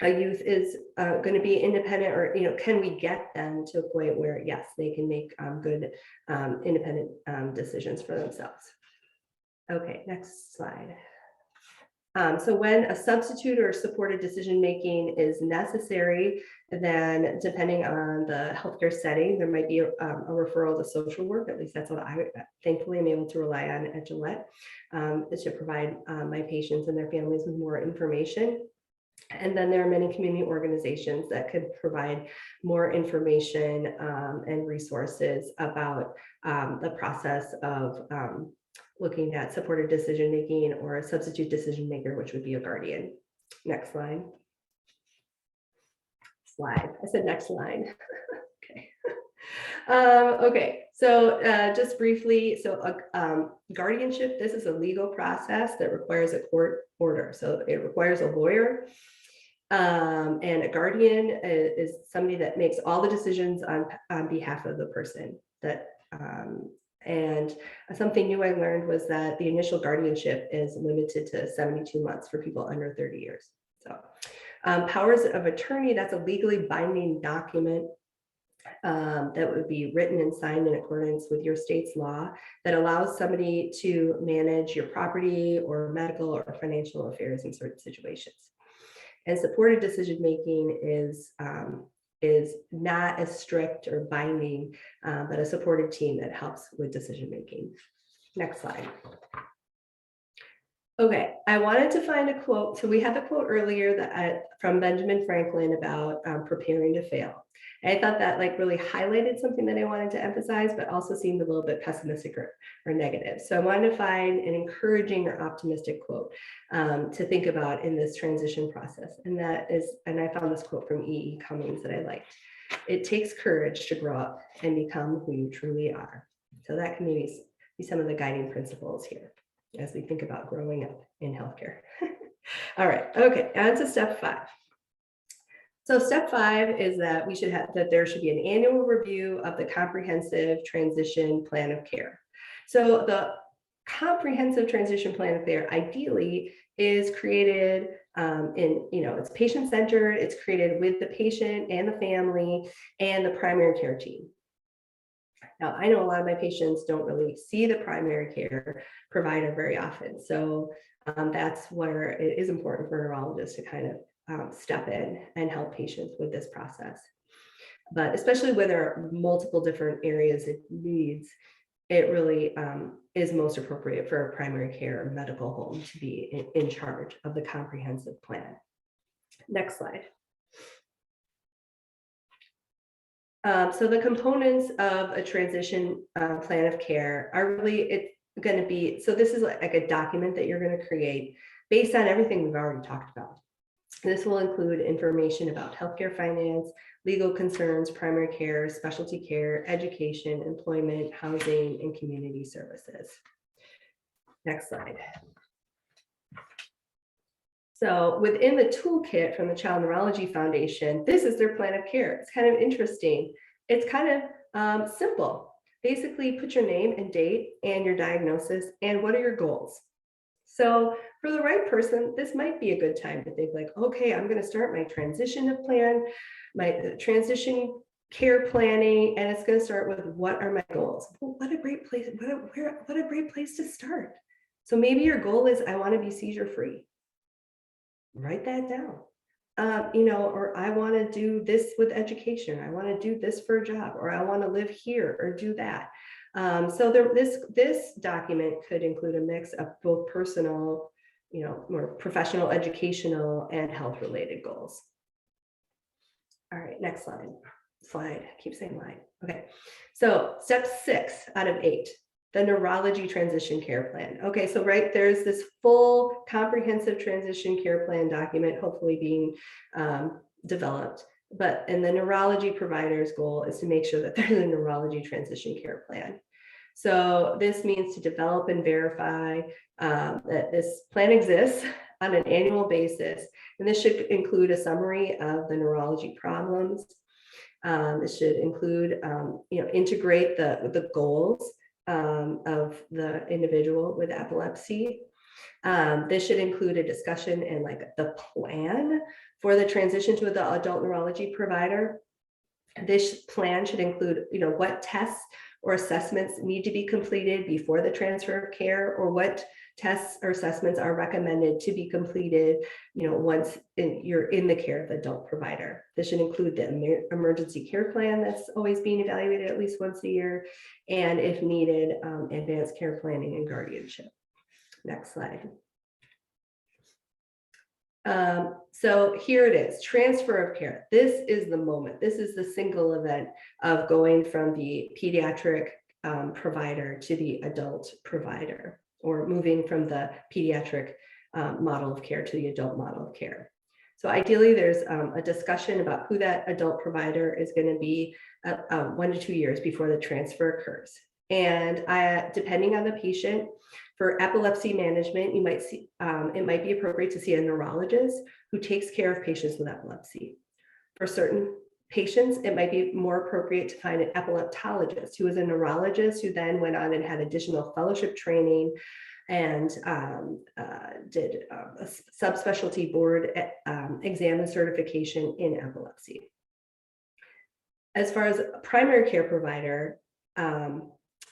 a youth is going to be independent, or can we get them to a point where yes, they can make good independent decisions for themselves. Okay, next slide. So when a substitute or supported decision making is necessary, then depending on the healthcare setting, there might be a referral to social work. At least that's what I thankfully am able to rely on at Gillette, to provide my patients and their families with more information. And then there are many community organizations that could provide more information and resources about the process of looking at supported decision making or a substitute decision maker, which would be a guardian. Next slide. I said next line. Okay. Okay, so just briefly, so guardianship, this is a legal process that requires a court order. So it requires a lawyer, and a guardian is somebody that makes all the decisions on behalf of the person. That and something new I learned was that the initial guardianship is limited to 72 months for people under 30 years. So powers of attorney, that's a legally binding document that would be written and signed in accordance with your state's law that allows somebody to manage your property or medical or financial affairs in certain situations. And supported decision-making is not as strict or binding, but a supportive team that helps with decision-making. Next slide. Okay, I wanted to find a quote. So we had the quote earlier that from Benjamin Franklin about preparing to fail. And I thought that really highlighted something that I wanted to emphasize, but also seemed a little bit pessimistic or negative. So I wanted to find an encouraging or optimistic quote to think about in this transition process. And that is, and I found this quote from E.E. Cummings that I liked. It takes courage to grow up and become who you truly are. So that can maybe be some of the guiding principles here as we think about growing up in healthcare. All right, okay, on to step 5. So step 5 is that there should be an annual review of the comprehensive transition plan of care. So the comprehensive transition plan of care ideally is created it's patient-centered, it's created with the patient and the family and the primary care team. Now, I know a lot of my patients don't really see the primary care provider very often. So that's where it is important for neurologists to kind of step in and help patients with this process. But especially when there are multiple different areas it needs, it really is most appropriate for a primary care or medical home to be in charge of the comprehensive plan. Next slide. So the components of a transition plan of care are really going to be, so this is like a document that you're going to create based on everything we've already talked about. This will include information about healthcare finance, legal concerns, primary care, specialty care, education, employment, housing, and community services. Next slide. So within the toolkit from the Child Neurology Foundation, this is their plan of care. It's kind of interesting. It's kind of simple. Basically, put your name and date and your diagnosis and what are your goals. So for the right person, this might be a good time to think like, okay, I'm going to start my transition plan, my transition care planning, and it's going to start with what are my goals? Well, what a great place, what a great place to start. So maybe your goal is I want to be seizure free. Write that down. Or I want to do this with education. I want to do this for a job, or I want to live here or do that. So this document could include a mix of both personal, more professional, educational, and health related goals. All right, next slide. I keep saying slide. Okay, so step 6 out of 8. The neurology transition care plan. Okay, so there's this full comprehensive transition care plan document, hopefully being developed. And the neurology provider's goal is to make sure that there's a neurology transition care plan. So this means to develop and verify that this plan exists on an annual basis. And this should include a summary of the neurology problems. It should include, integrate the goals of the individual with epilepsy. This should include a discussion and the plan for the transition to the adult neurology provider. This plan should include, what tests or assessments need to be completed before the transfer of care, or what tests or assessments are recommended to be completed, once you're in the care of the adult provider. This should include the emergency care plan that's always being evaluated at least once a year, and if needed, advanced care planning and guardianship. Next slide. So here it is, transfer of care. This is the moment. This is the single event of going from the pediatric provider to the adult provider, or moving from the pediatric model of care to the adult model of care. So ideally, there's a discussion about who that adult provider is going to be 1 to 2 years before the transfer occurs. And depending on the patient, for epilepsy management, you might see it might be appropriate to see a neurologist who takes care of patients with epilepsy. For certain patients, it might be more appropriate to find an epileptologist who is a neurologist who then went on and had additional fellowship training and did a subspecialty board exam and certification in epilepsy. As far as a primary care provider,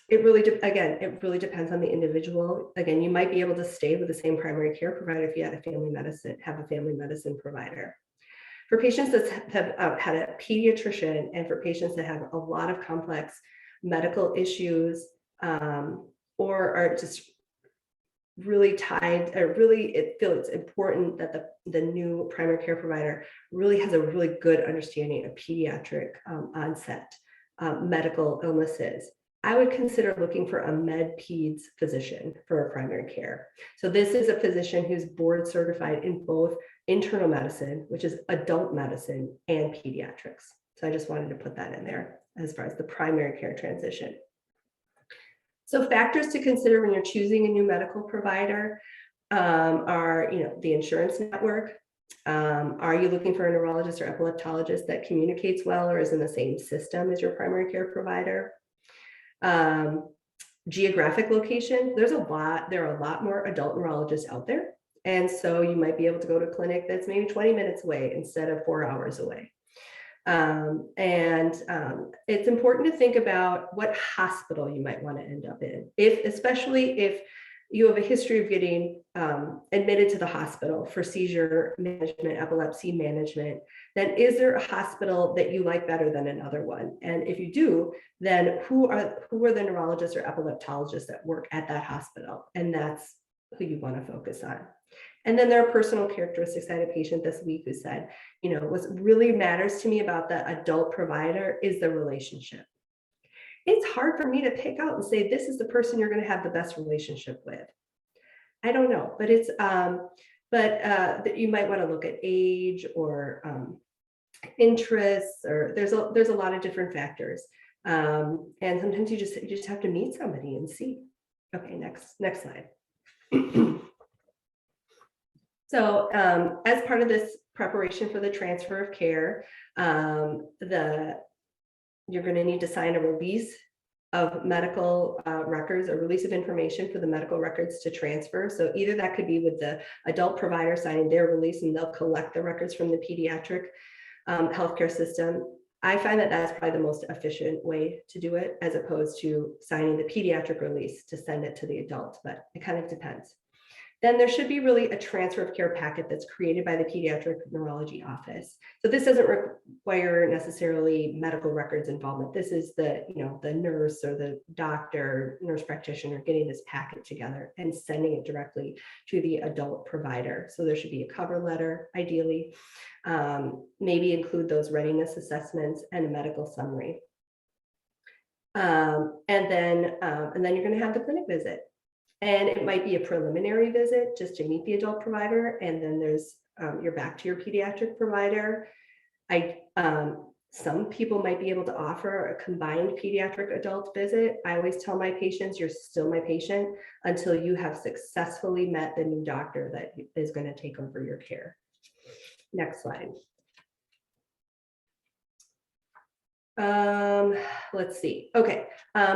it really depends on the individual. Again, you might be able to stay with the same primary care provider if you have a family medicine provider. For patients that have had a pediatrician, and for patients that have a lot of complex medical issues, or are just really tied, or really feel it's important that the new primary care provider really has a really good understanding of pediatric onset medical illnesses, I would consider looking for a med peds physician for a primary care. So this is a physician who's board certified in both internal medicine, which is adult medicine, and pediatrics. So I just wanted to put that in there as far as the primary care transition. So factors to consider when you're choosing a new medical provider are, the insurance network. Are you looking for a neurologist or epileptologist that communicates well or is in the same system as your primary care provider? Geographic location. There are a lot more adult neurologists out there. And so you might be able to go to a clinic that's maybe 20 minutes away instead of 4 hours away. It's important to think about what hospital you might want to end up in, especially if you have a history of getting admitted to the hospital for seizure management, epilepsy management. Then is there a hospital that you like better than another one? And if you do, then who are the neurologists or epileptologists that work at that hospital? And that's who you want to focus on. And then there are personal characteristics. I had a patient this week who said, what really matters to me about the adult provider is the relationship. It's hard for me to pick out and say, this is the person you're going to have the best relationship with. I don't know, but it's, But you might want to look at age or interests, or there's a lot of different factors. And sometimes you just have to meet somebody and see. Okay, next slide. So as part of this preparation for the transfer of care, you're going to need to sign a release of medical records, or release of information for the medical records to transfer. So either that could be with the adult provider signing their release, and they'll collect the records from the pediatric healthcare system. I find that that's probably the most efficient way to do it, as opposed to signing the pediatric release to send it to the adult, but it kind of depends. Then there should be really a transfer of care packet that's created by the pediatric neurology office. So this doesn't require necessarily medical records involvement. This is the nurse or the doctor, nurse practitioner getting this packet together and sending it directly to the adult provider. So there should be a cover letter, ideally, maybe include those readiness assessments and a medical summary. And then you're going to have the clinic visit. And it might be a preliminary visit just to meet the adult provider. And then there's, you're back to your pediatric provider. Some people might be able to offer a combined pediatric adult visit. I always tell my patients, you're still my patient until you have successfully met the new doctor that is going to take over your care. Next slide. Let's see. Okay.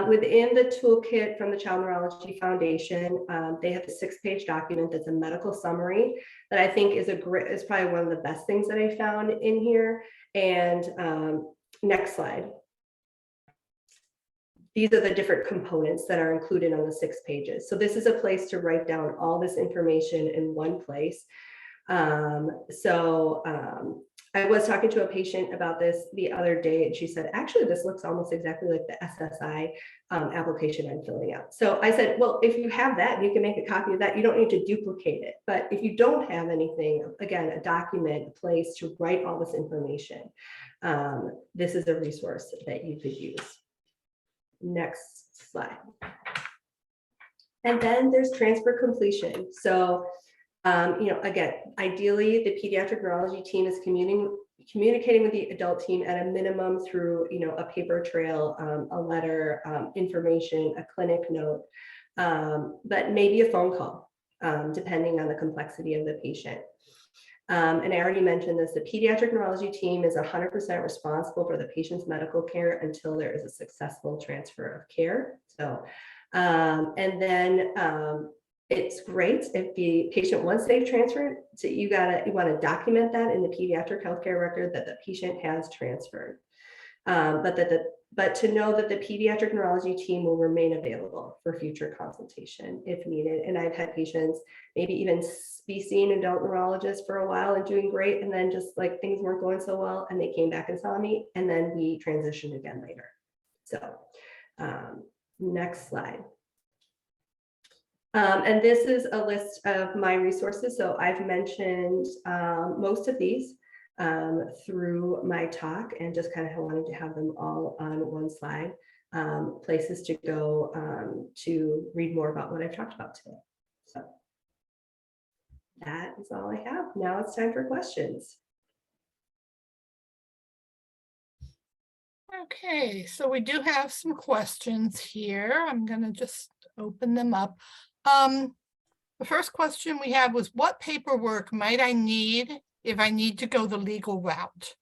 Within the toolkit from the Child Neurology Foundation, they have a 6-page document that's a medical summary that I think is probably one of the best things that I found in here. And next slide. These are the different components that are included on the 6 pages. So this is a place to write down all this information in one place. I was talking to a patient about this the other day, and she said, actually, this looks almost exactly like the SSI application I'm filling out. So I said, well, if you have that, you can make a copy of that. You don't need to duplicate it. But if you don't have anything, again, a document, a place to write all this information, this is a resource that you could use. Next slide. And then there's transfer completion. So again, ideally, the pediatric neurology team is communicating with the adult team at a minimum through, a paper trail, a letter, information, a clinic note, but maybe a phone call, depending on the complexity of the patient. And I already mentioned this, the pediatric neurology team is 100% responsible for the patient's medical care until there is a successful transfer of care. So, and then, it's great if the patient, once they've transferred, so you want to document that in the pediatric healthcare record that the patient has transferred. But to know that the pediatric neurology team will remain available for future consultation if needed. And I've had patients maybe even be seeing adult neurologists for a while and doing great, and then just like things weren't going so well, and they came back and saw me, and then we transitioned again later. So next slide. And this is a list of my resources. So I've mentioned most of these through my talk, and just kind of wanted to have them all on one slide, places to go to read more about what I've talked about today. So that is all I have. Now it's time for questions. Okay, so we do have some questions here. I'm going to just open them up. The first question we had was, what paperwork might I need if I need to go the legal route?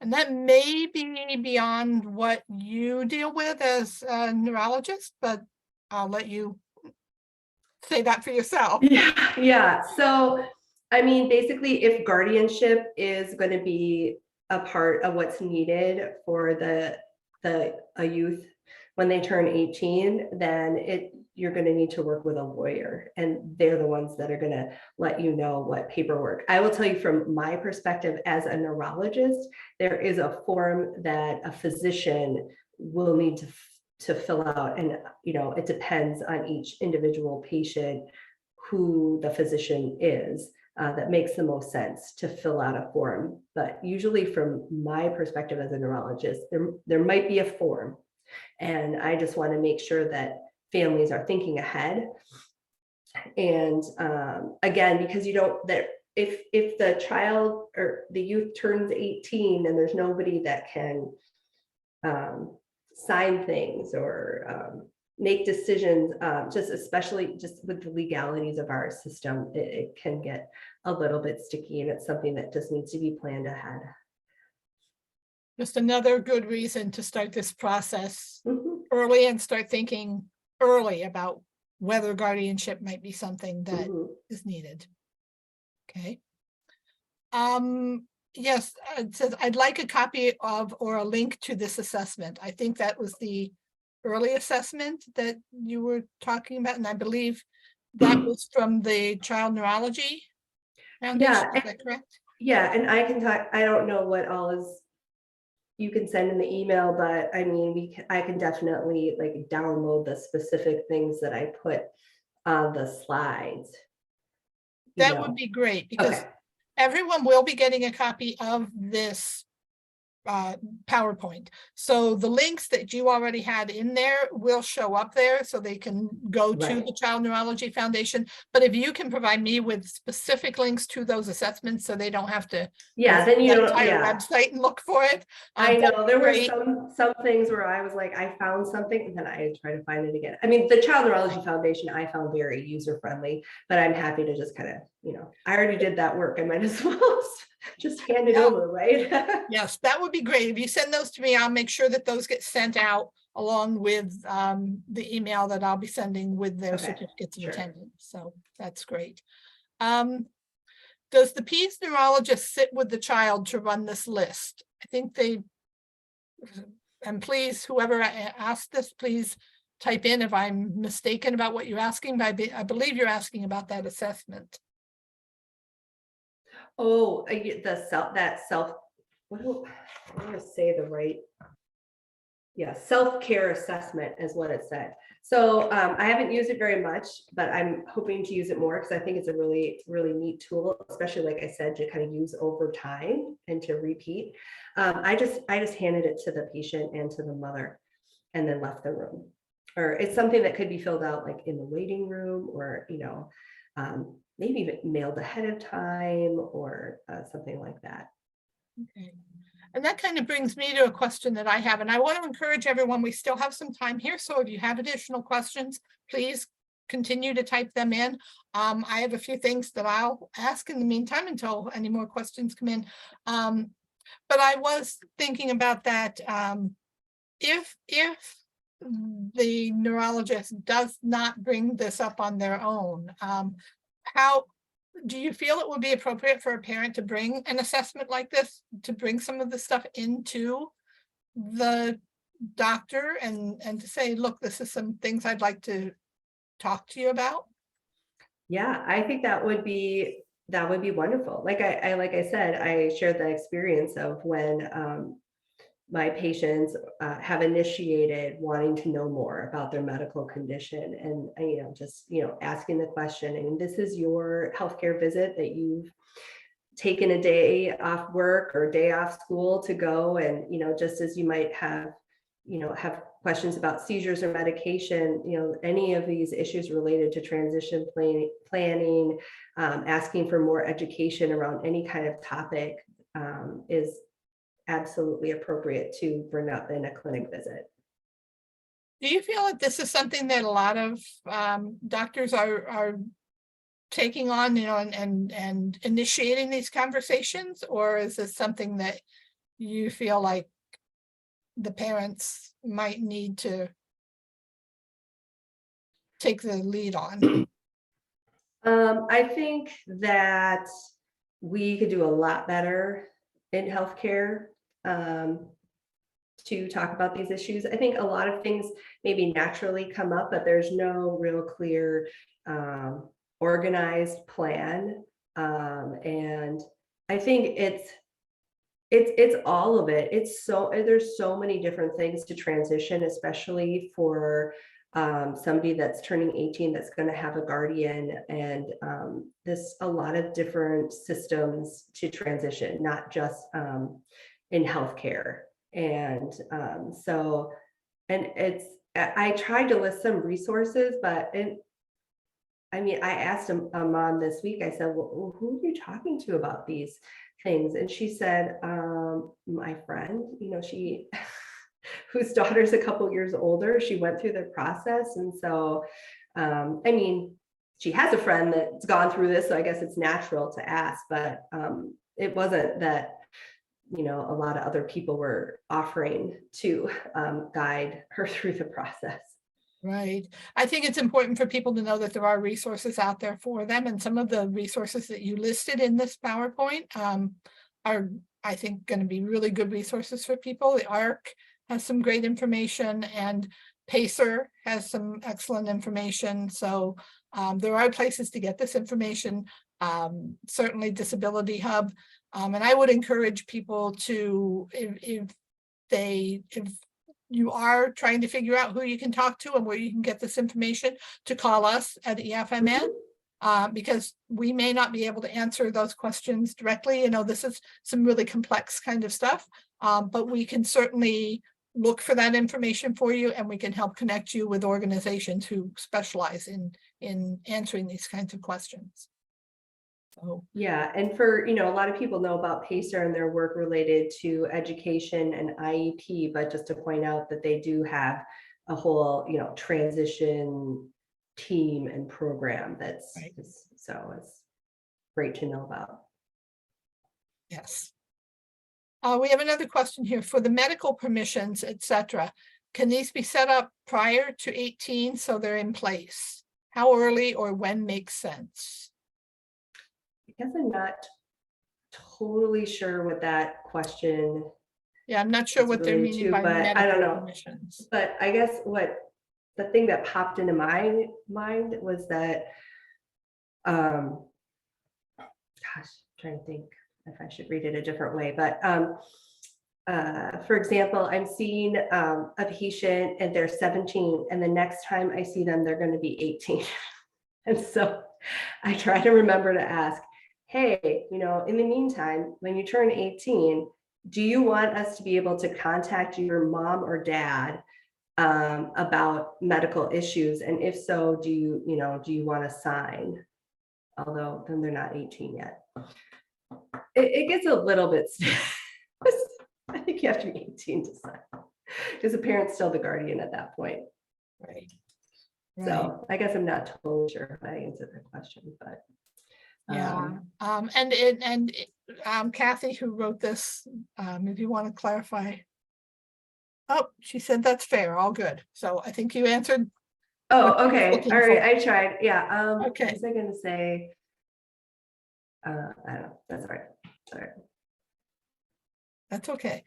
And that may be beyond what you deal with as a neurologist, but I'll let you say that for yourself. Yeah. So, I mean, basically, if guardianship is going to be a part of what's needed for a youth when they turn 18, then you're going to need to work with a lawyer, and they're the ones that are going to let you know what paperwork. I will tell you from my perspective as a neurologist, there is a form that a physician will need to fill out, and it depends on each individual patient who the physician is. That makes the most sense to fill out a form. But usually from my perspective as a neurologist, there might be a form, and I just want to make sure that families are thinking ahead And again, because you don't, that if the child or the youth turns 18 and there's nobody that can sign things or make decisions, just especially just with the legalities of our system, it can get a little bit sticky, and it's something that just needs to be planned ahead. Just another good reason to start this process Mhm. early and start thinking early about whether guardianship might be something that Mhm. is needed. Okay. Yes, it says I'd like a copy of or a link to this assessment. I think that was the early assessment that you were talking about, and I believe that was from the Child Neurology Foundation. Yeah, Is that correct? yeah, and I can talk, I don't know what all is, you can send in the email, but I mean, I can definitely like download the specific things that I put on the slides. That would be great, because Okay. everyone will be getting a copy of this PowerPoint. So the links that you already had in there will show up there, so they can go to Right. the Child Neurology Foundation. But if you can provide me with specific links to those assessments, so they don't have to go Yeah, through then you that don't, entire yeah. website and look for it. I That'd know be there were great. some things where I was like, I found something and then I try to find it again. I mean, the Child Neurology Foundation I found very user friendly, but I'm happy to just kind of, I already did that work. I might as well just hand it over, right? Yes, that would be great. If you send those to me, I'll make sure that those get sent out along with the email that I'll be sending with their Okay, certificates of sure. attendance. So that's great. Does the peds neurologist sit with the child to run this list? I think they, and please, whoever asked this, please type in if I'm mistaken about what you're asking, but I believe you're asking about that assessment. Oh, what do I want to say the right? Yeah, self-care assessment is what it said. So I haven't used it very much, but I'm hoping to use it more because I think it's a really, really neat tool, especially like I said, to kind of use over time and to repeat. I just handed it to the patient and to the mother and then left the room. Or it's something that could be filled out like in the waiting room, or maybe even mailed ahead of time, or something like that. Okay. And that kind of brings me to a question that I have, and I want to encourage everyone, we still have some time here. So if you have additional questions, please continue to type them in. I have a few things that I'll ask in the meantime until any more questions come in. But I was thinking about that. If the neurologist does not bring this up on their own, how do you feel it would be appropriate for a parent to bring an assessment like this, to bring some of the stuff into the doctor and to say, look, this is some things I'd like to talk to you about? Yeah, I think that would be wonderful. Like I said, I shared the experience of when my patients have initiated wanting to know more about their medical condition, and just asking the question, and this is your healthcare visit that you've taken a day off work or day off school to go, and just as you might have questions about seizures or medication, any of these issues related to transition planning, asking for more education around any kind of topic is absolutely appropriate to bring up in a clinic visit. Do you feel that this is something that a lot of doctors are taking on, and initiating these conversations, or is this something that you feel like the parents might need to take the lead on? I think that we could do a lot better in healthcare to talk about these issues. I think a lot of things maybe naturally come up, but there's no real clear organized plan. And I think it's all of it. There's so many different things to transition, especially for somebody that's turning 18 that's going to have a guardian, and there's a lot of different systems to transition, not just in healthcare. And I tried to list some resources, but I mean, I asked a mom this week, I said, well, who are you talking to about these things? And she said, my friend, she, whose daughter's a couple years older, she went through the process. And so, I mean, she has a friend that's gone through this, so I guess it's natural to ask, but it wasn't that, a lot of other people were offering to guide her through the process. Right. I think it's important for people to know that there are resources out there for them. And some of the resources that you listed in this PowerPoint are, I think, going to be really good resources for people. The ARC has some great information, and PACER has some excellent information. So there are places to get this information, certainly Disability Hub. And I would encourage people to, if you are trying to figure out who you can talk to and where you can get this information, to call us at EFMN, because we may not be able to answer those questions directly. This is some really complex kind of stuff, but we can certainly look for that information for you, and we can help connect you with organizations who specialize in answering these kinds of questions. So, yeah, and for, a lot of people know about PACER and their work related to education and IEP, but just to point out that they do have a whole, transition team and program that's right. So it's great to know about. Yes. We have another question here. For the medical permissions, etc., can these be set up prior to 18 so they're in place? How early or when makes sense? I guess I'm not totally sure what that question. Yeah, I'm not sure what they're meaning by medical I don't know. permissions. But I guess the thing that popped into my mind was that, gosh, I'm trying to think if I should read it a different way, but for example, I'm seeing a patient and they're 17, and the next time I see them, they're going to be 18. And so I try to remember to ask, hey, in the meantime, when you turn 18, do you want us to be able to contact your mom or dad about medical issues? And if so, do you want to sign? Although then they're not 18 yet. It gets a little bit, I think you have to be 18 to sign, because the parent's still the guardian at that point. Right. So I guess I'm not totally sure if I answered the question, but yeah. Kathy, who wrote this, if you want to clarify. Oh, she said that's fair, all good. So I think you answered. Oh, okay. All right. I tried. Yeah. Okay. What was I going to say? I don't know. That's all right. All right. That's okay.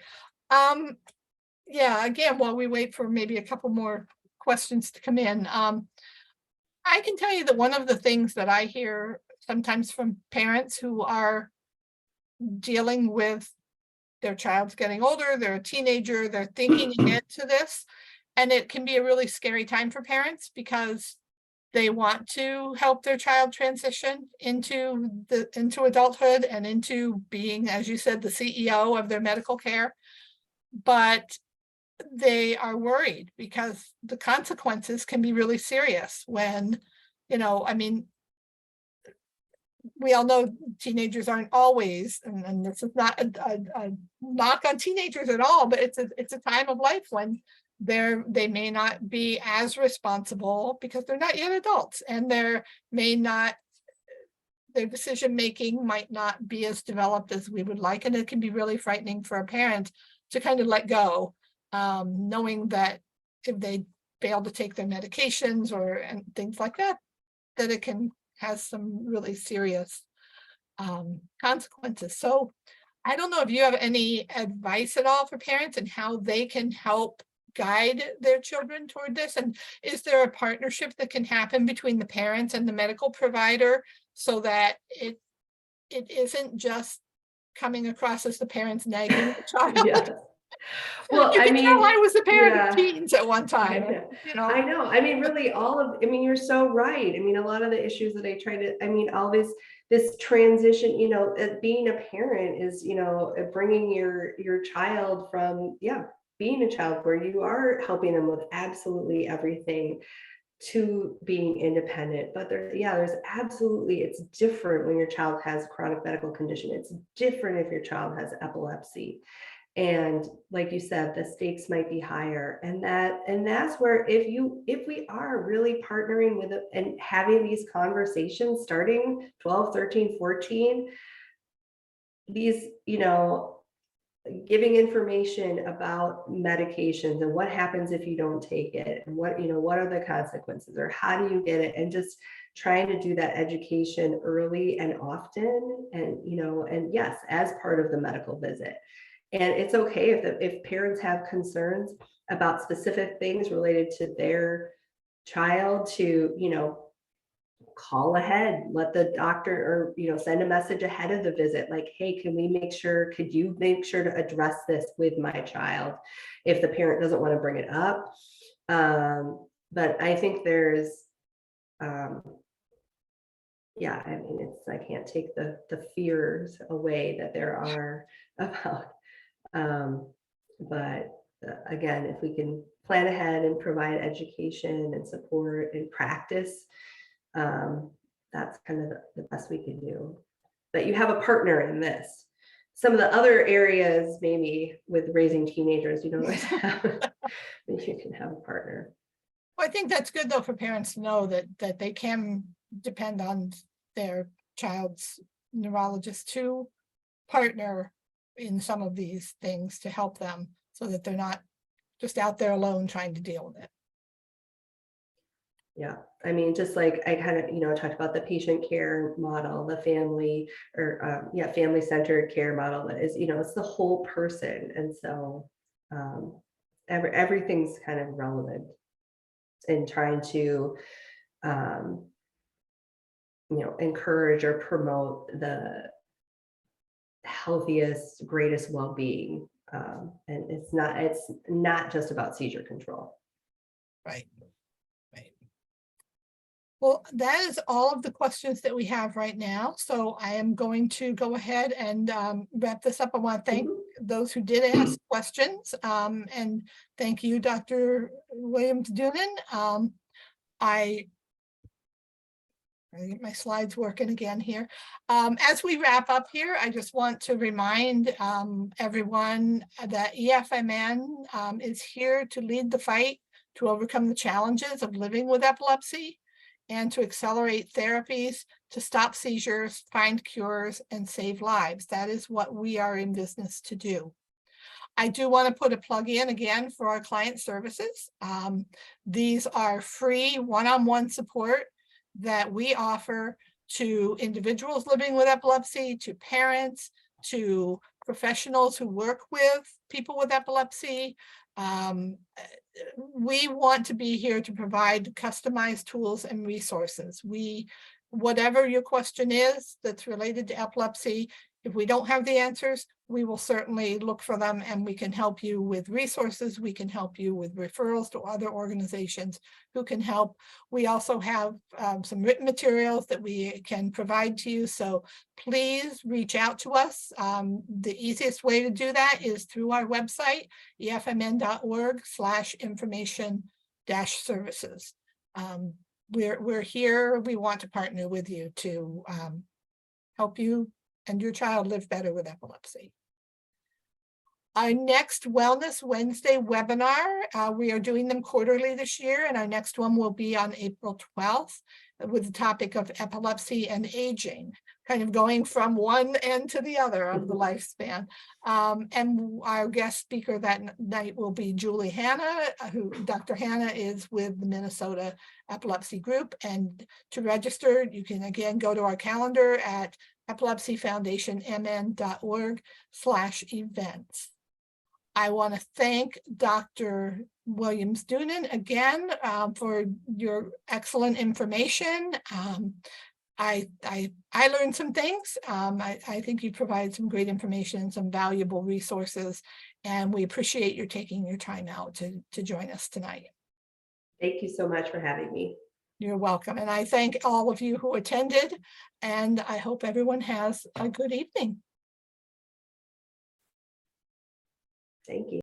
Yeah, again, while we wait for maybe a couple more questions to come in, I can tell you that one of the things that I hear sometimes from parents who are dealing with their child's getting older, they're a teenager, they're thinking ahead to this, and it can be a really scary time for parents because they want to help their child transition into adulthood and into being, as you said, the CEO of their medical care. But they are worried because the consequences can be really serious when, I mean, we all know teenagers aren't always, and this is not a knock on teenagers at all, but it's a time of life when they may not be as responsible because they're not yet adults, and their decision making might not be as developed as we would like, and it can be really frightening for a parent to kind of let go, knowing that if they fail to take their medications and things like that, that it can has some really serious consequences. So I don't know if you have any advice at all for parents and how they can help guide their children toward this. And is there a partnership that can happen between the parents and the medical provider so that it isn't just coming across as the parents nagging the child? Yeah. Well, you I can mean, tell I was the parent yeah. of teens at one time. I know. I mean, really, you're so right. I mean, a lot of the issues that all this transition, being a parent is, bringing your child from, being a child where you are helping them with absolutely everything, to being independent. But there's absolutely, it's different when your child has a chronic medical condition. It's different if your child has epilepsy. And like you said, the stakes might be higher. And that's where if we are really partnering with and having these conversations starting 12, 13, 14, these, giving information about medications and what happens if you don't take it, and what are the consequences, or how do you get it, and just trying to do that education early and often, and yes, as part of the medical visit. And it's okay if parents have concerns about specific things related to their child to, call ahead, let the doctor, or send a message ahead of the visit, like, hey, could you make sure to address this with my child, if the parent doesn't want to bring it up. But I think there's I can't take the fears away that there are about, but again, if we can plan ahead and provide education and support and practice, that's kind of the best we can do. But you have a partner in this. Some of the other areas, maybe with raising teenagers, you don't always have, you can have a partner. Well, I think that's good though for parents to know that they can depend on their child's neurologist to partner in some of these things to help them, so that they're not just out there alone trying to deal with it. Yeah, I mean, just like I kind of, talked about the patient care model, the family or family-centered care model that is, it's the whole person. And so everything's kind of relevant in trying to, encourage or promote the healthiest, greatest well-being. And it's not just about seizure control. Right. Well, that is all of the questions that we have right now. So I am going to go ahead and wrap this up. I want to thank those who did ask questions. And thank you, Dr. Williams Doonan. I get my slides working again here. As we wrap up here, I just want to remind everyone that EFMN is here to lead the fight to overcome the challenges of living with epilepsy, and to accelerate therapies to stop seizures, find cures, and save lives. That is what we are in business to do. I do want to put a plug in again for our client services. These are free one-on-one support that we offer to individuals living with epilepsy, to parents, to professionals who work with people with epilepsy. We want to be here to provide customized tools and resources. Whatever your question is that's related to epilepsy, if we don't have the answers, we will certainly look for them, and we can help you with resources. We can help you with referrals to other organizations who can help. We also have some written materials that we can provide to you. So please reach out to us. The easiest way to do that is through our website, efmn.org/information-services. We're here. We want to partner with you to help you and your child live better with epilepsy. Our next Wellness Wednesday webinar, we are doing them quarterly this year, and our next one will be on April 12th with the topic of epilepsy and aging, kind of going from one end to the other of the lifespan. And our guest speaker that night will be Julie Hanna, Dr. Hanna is with the Minnesota Epilepsy Group. And to register, you can again go to our calendar at epilepsyfoundationmn.org/events. I want to thank Dr. Williams Doonan again for your excellent information. I learned some things. I think you provide some great information, some valuable resources, and we appreciate your taking your time out to join us tonight. Thank you so much for having me. You're welcome. And I thank all of you who attended, and I hope everyone has a good evening. Thank you.